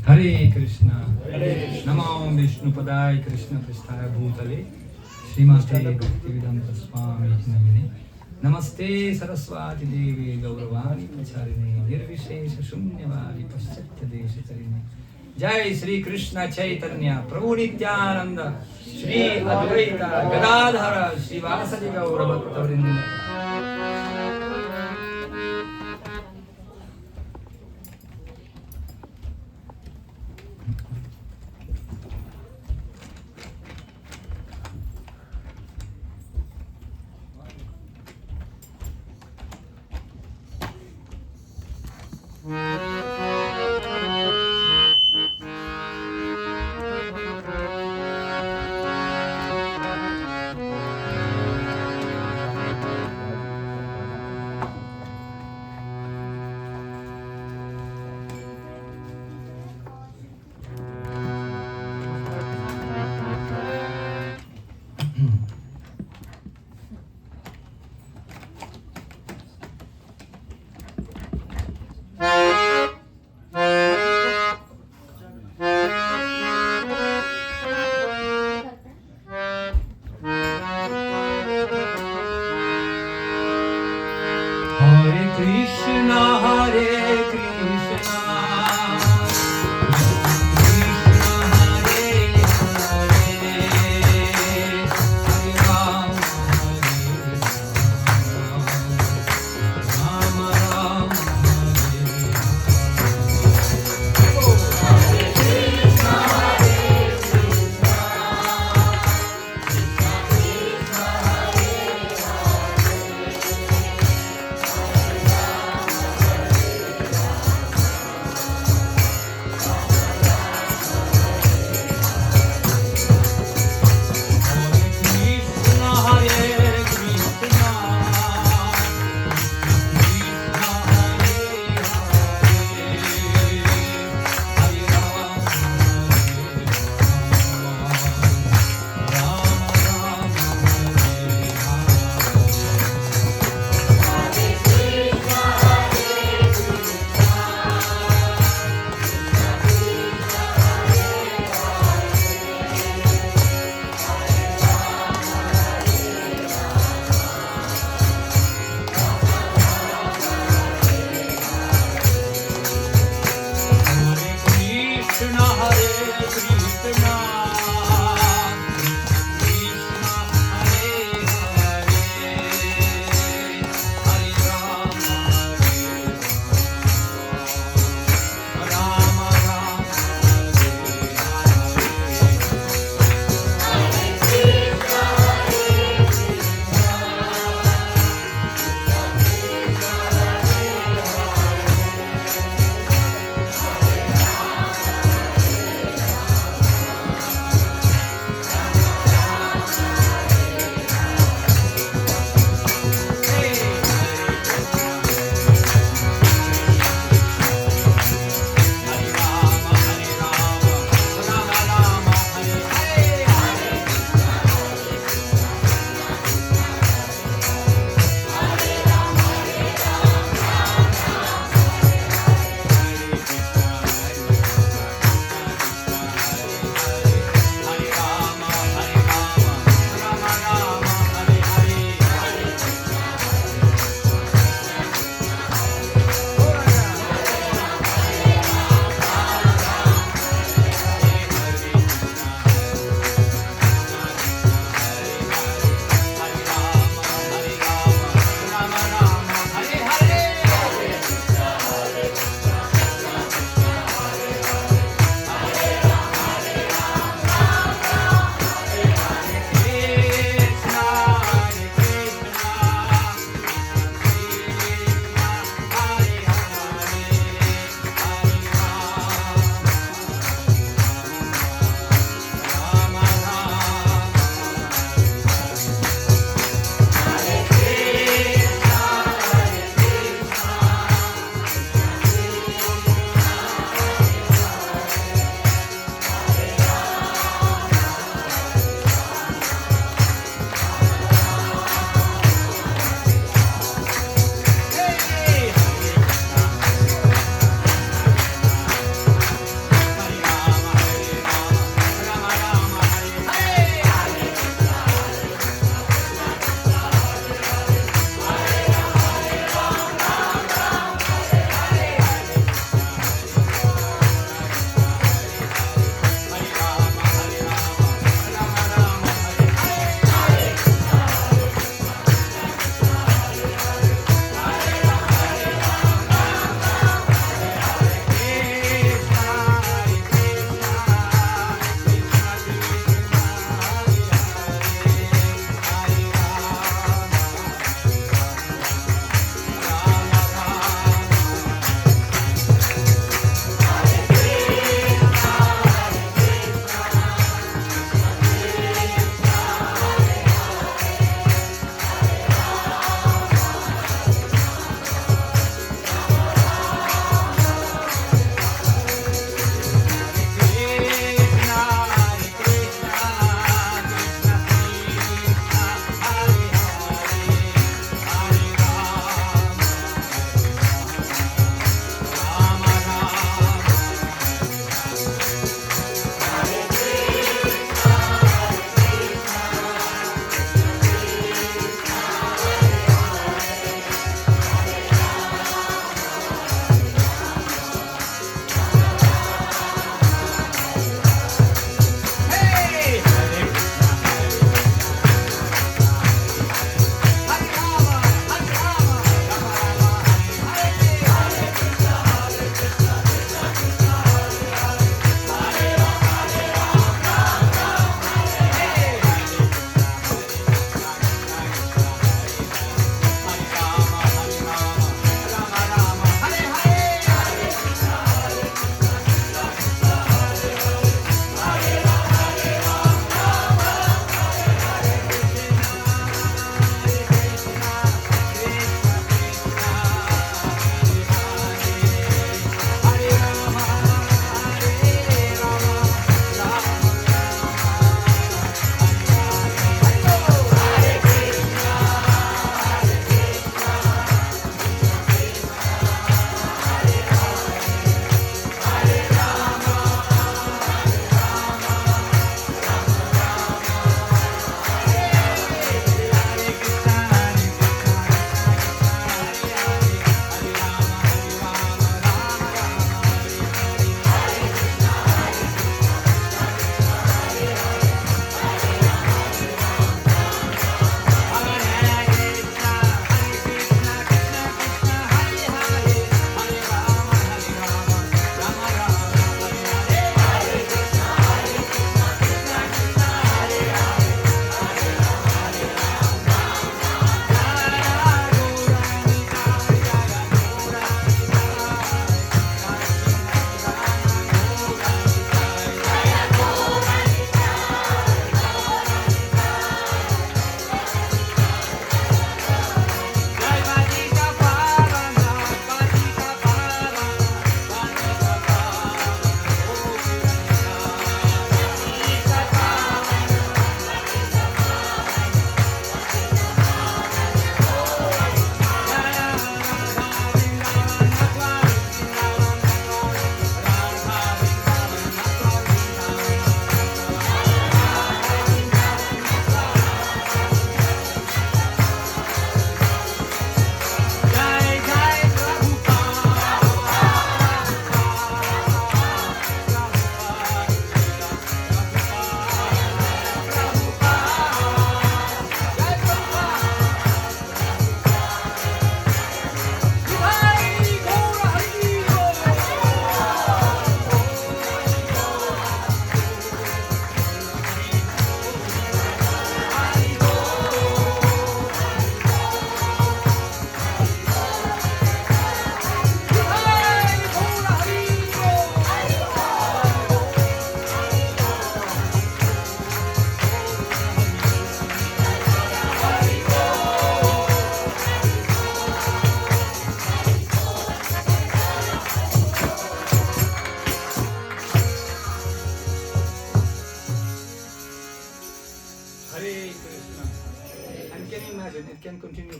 S4: Hare Krishna. Namo Vishnu Padaya Krishna Prasthaya Bhutale Srimate Bhaktivedanta Swami Namine Namaste Saraswati Devi Gauravani Pacharine Nirvishesha Shunyavadi Paschatya Desha Karine Jai Sri Krishna Chaitanya Prabhu Nityananda Shri Advaita Gadadhara Shri Vasadi Gauravata Vrinda. Hare Krishna, Hare Krishna,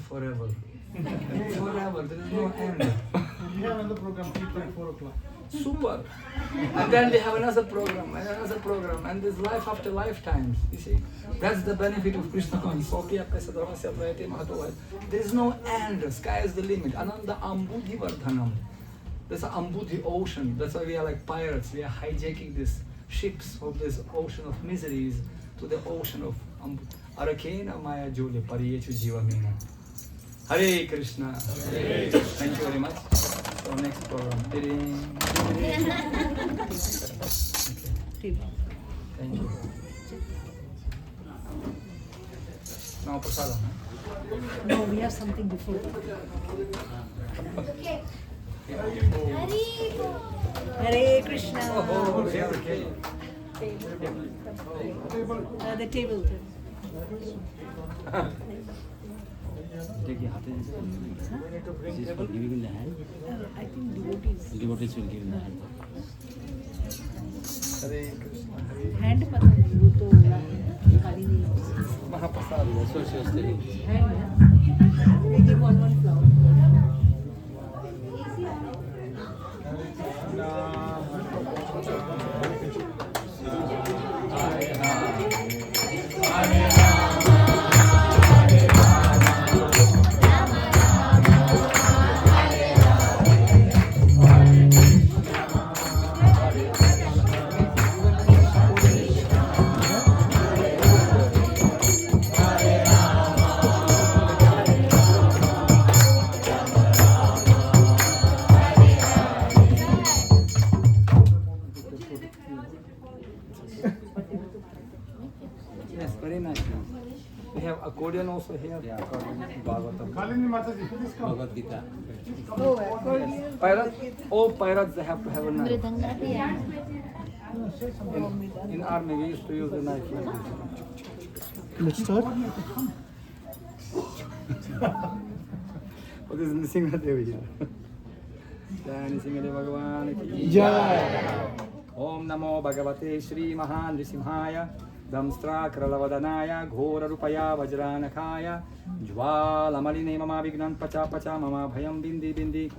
S2: forever. Forever, there is no end.
S1: We have another program, 3:30, 4 o'clock.
S2: Super. And then they have another program, and there's life after lifetimes. You see, that's the benefit of Krishna consciousness. There is no end. Sky is the limit. Ananda Ambudhi Vardhanam. There's an Ambudhi ocean. That's why we are like pirates. We are hijacking these ships of this ocean of miseries to the ocean of Ambudhi. Arakena Maya Jole Pariyechu Jivamena. Hare Krishna. Thank you very much. So next program. Okay. Thank you. Now prasadam.
S3: No, we have something before that. Hare Krishna.
S2: Oh, okay.
S3: The table.
S5: Take your hand. This is for giving in the hand.
S3: I think devotees.
S5: Devotees will give in the hand.
S2: Hare Krishna. Hare
S3: Hand पता नहीं वो तो खाली नहीं है.
S2: Mahaprasad.
S5: That's what she was telling.
S3: Hand. They give one flower. Yes, very nice. We have accordion also here.
S5: Yeah, according to Bhagavatam.
S1: Kalini Mataji, please come.
S5: Bhagavad Gita.
S3: Oh, accordion.
S2: Pirates, all pirates they have to have a knife. In army we used to use the knife like this.
S1: Let's start.
S2: What is Nrsimhadev here? Jai Nrsimhadev Bhagavan ki
S1: Jai.
S2: Om Namo Bhagavate Shri Mahan Nrsimhaya Damstra Kralavadanaya Ghora Rupaya Vajranakhaya Jwalamaline Mama Vignan Pacha Pacha Mama Bhayam Bindi Bindi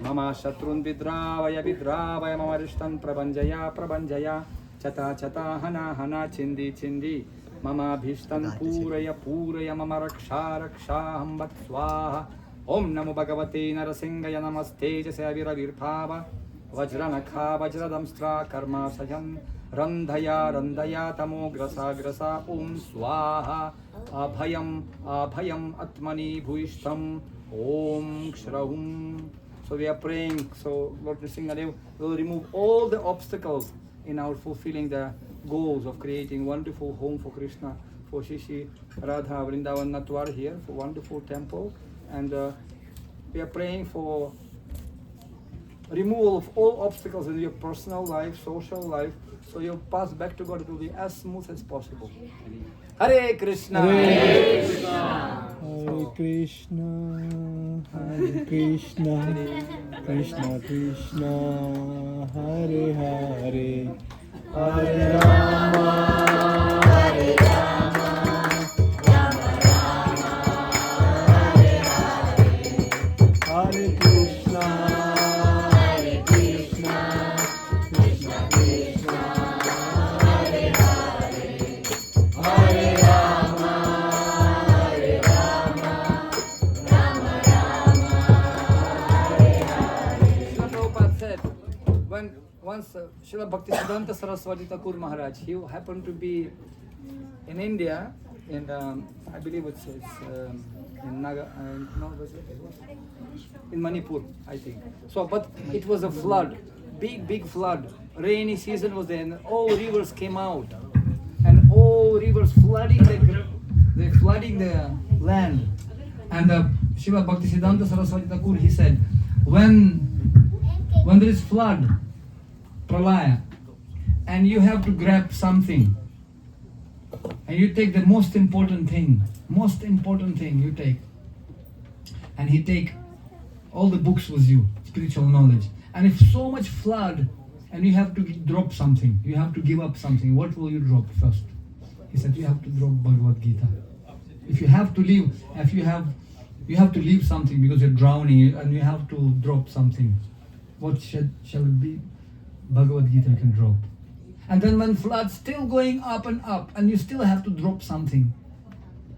S2: Mama Shatrun Vidravaya Vidravaya Mama Rishtan Prabhanjaya Prabhanjaya Chata Chata Hana Hana Chindi Chindi Mama Bhishtan Puraya Puraya Mama Raksha Raksha Hambat Swaha Om Namo Bhagavate Narasingaya Namaste Jase Viravirphava Vajranakha Vajradamstra Karma Sayam Randhaya Randhaya Tamo Grasa Grasa Om Swaha Abhayam Abhayam Atmani Bhuishtam Om Kshrahum. So we are praying, so Lord Nrsimhadev will remove all the obstacles in our fulfilling the goals of creating wonderful home for Krishna, for Shishi Radha Vrindavan Natwar here, for wonderful temple. And we are praying for removal of all obstacles in your personal life, social life, so your path back to God will be as smooth as possible. Hare Krishna!
S1: Hare Krishna! Hare Krishna! Hare Krishna! Krishna Krishna! Hare Hare! Hare Rama! Hare Rama! Rama Rama! Hare Hare! Hare Krishna! Hare Krishna! Krishna Krishna! Hare Hare! Hare Rama! Hare Rama! Rama Rama! Hare Hare!
S2: Srila Prabhupada said, once Srila Bhaktisiddhanta Saraswati Thakur Maharaj, he happened to be in India, in I believe it's in in Manipur, I think. So, but it was a flood, big flood. Rainy season was there, and all rivers came out, and all rivers flooding the land. And Shiva Bhaktisiddhanta Saraswati Thakur, he said, when there is flood, pralaya, and you have to grab something, and you take the most important thing you take, and he take all the books with you, spiritual knowledge. And if so much flood, and you have to drop something, you have to give up something, what will you drop first? He said, you have to drop Bhagavad Gita. If you have to leave, if you have You have to leave something because you're drowning and you have to drop something. What shall it be? Bhagavad Gita you can drop. And then when flood's still going up and you still have to drop something,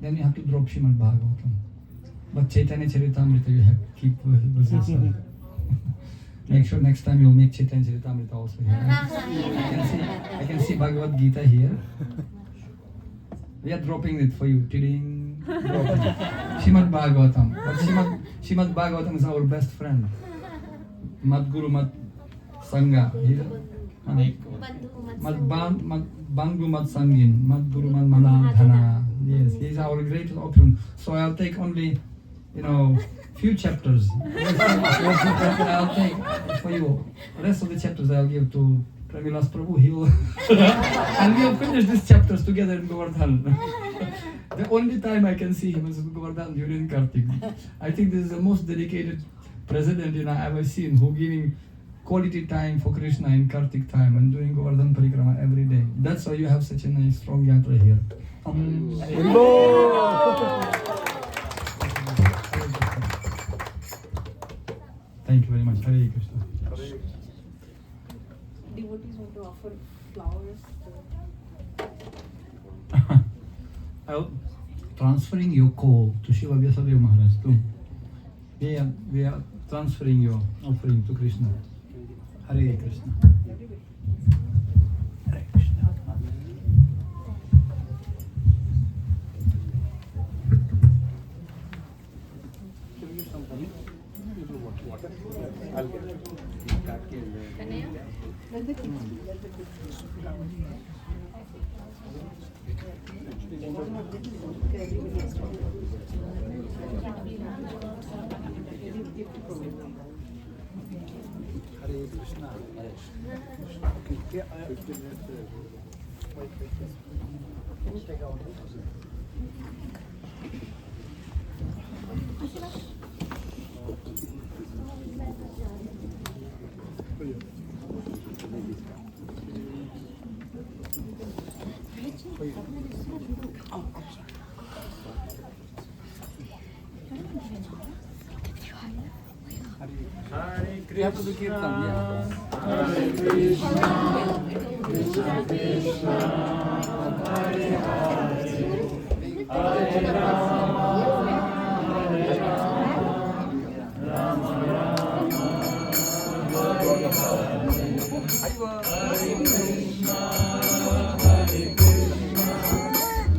S2: then you have to drop Srimad Bhagavatam. But Chaitanya Charitamrita you have to keep verses. Make sure next time you'll make Chaitanya Charitamrita also here. I can see Bhagavad Gita here. We are dropping it for you. Tiding, dropping. Srimad Bhagavatam. But Srimad Bhagavatam is our best friend. Mad Guru, Mad Sangha. Mad Banggu, Mad Sangin. Mad Guru, Mad Manadhana. Yes, he is our greatest option. So I'll take only, few chapters. I'll take for you. The rest of the chapters I'll give to Pravilas Prabhu. He will and we'll finish these chapters together in Govardhan. The only time I can see him is in Govardhan during Kartik. I think this is the most dedicated president I've ever seen who giving quality time for Krishna in Kartik time and doing Govardhan Parikrama every day. That's why you have such a nice strong yatra here. Thank you very much. Hare Krishna.
S6: Devotees want to offer flowers.
S2: I'm transferring your call to Shiva Vyasadeva Maharaj too. We are transferring your offering to Krishna. Hare Krishna. Hare Krishna.
S5: I'll get it.
S2: Hare Krishna. You have to do kirtan, yeah.
S1: Hare Krishna, Krishna Krishna, Hare Hare, Hare Rama, Hare Rama, Rama Rama, Hare Hare, Hare Krishna, Hare Krishna,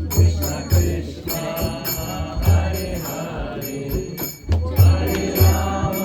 S1: Krishna Krishna, Hare Hare, Hare Rama.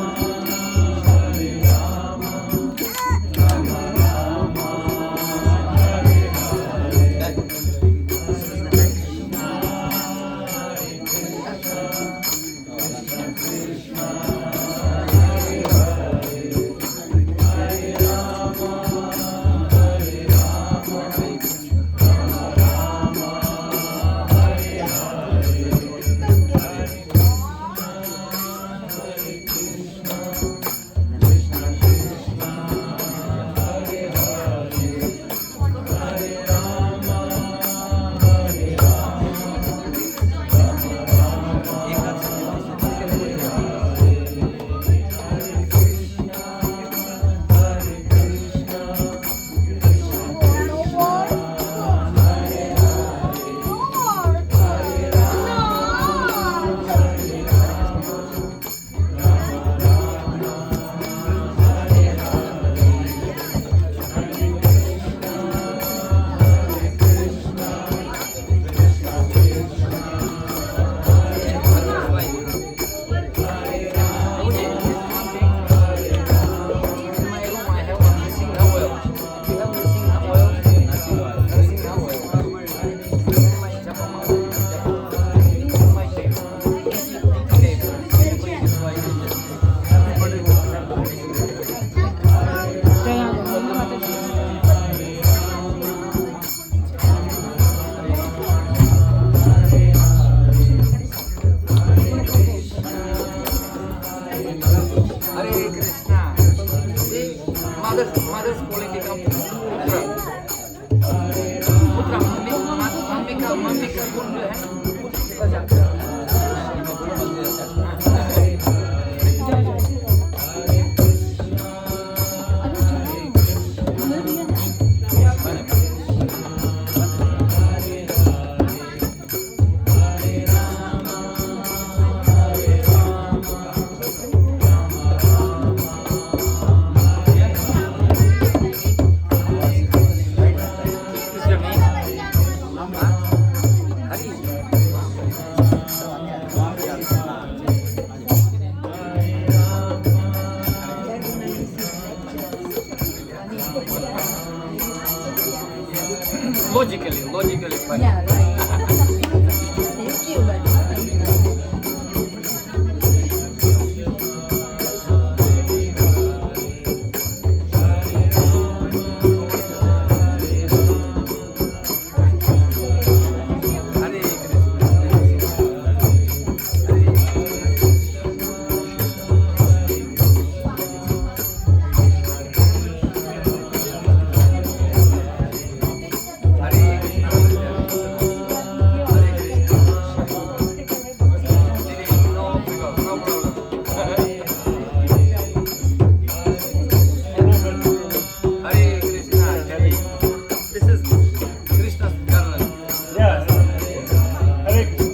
S3: mother's quality of putra. Putra, mummy का गुण जो है
S2: logically funny.
S7: Yeah, right. Thank you, but
S2: Hare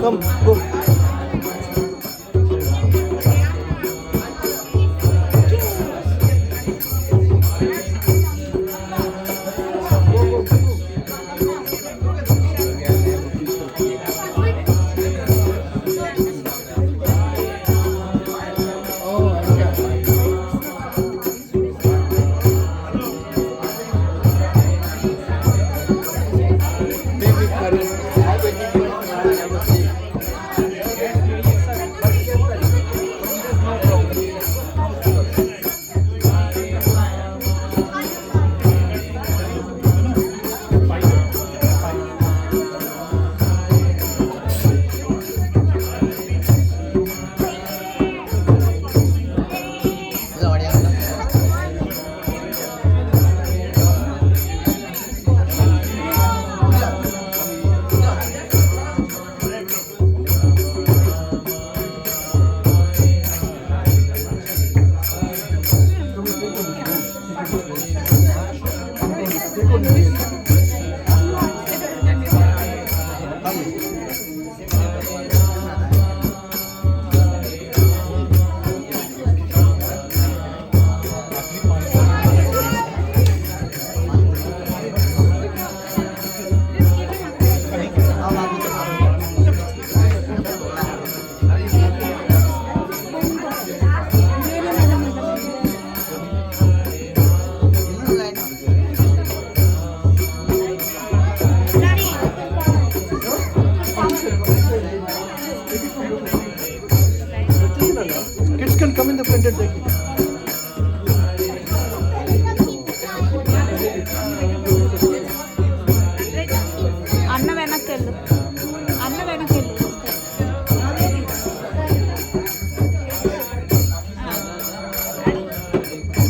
S3: Come, go. Kids can come in the front and take it.
S6: అన్న వెనక్కి వెళ్ళు అన్న వెనక్కి వెళ్ళు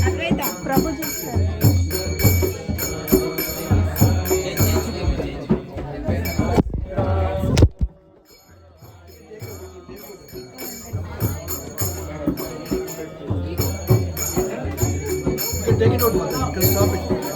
S6: అద్వైత ప్రభు చూస్తారు
S3: You can take it out, mother. You can stop it.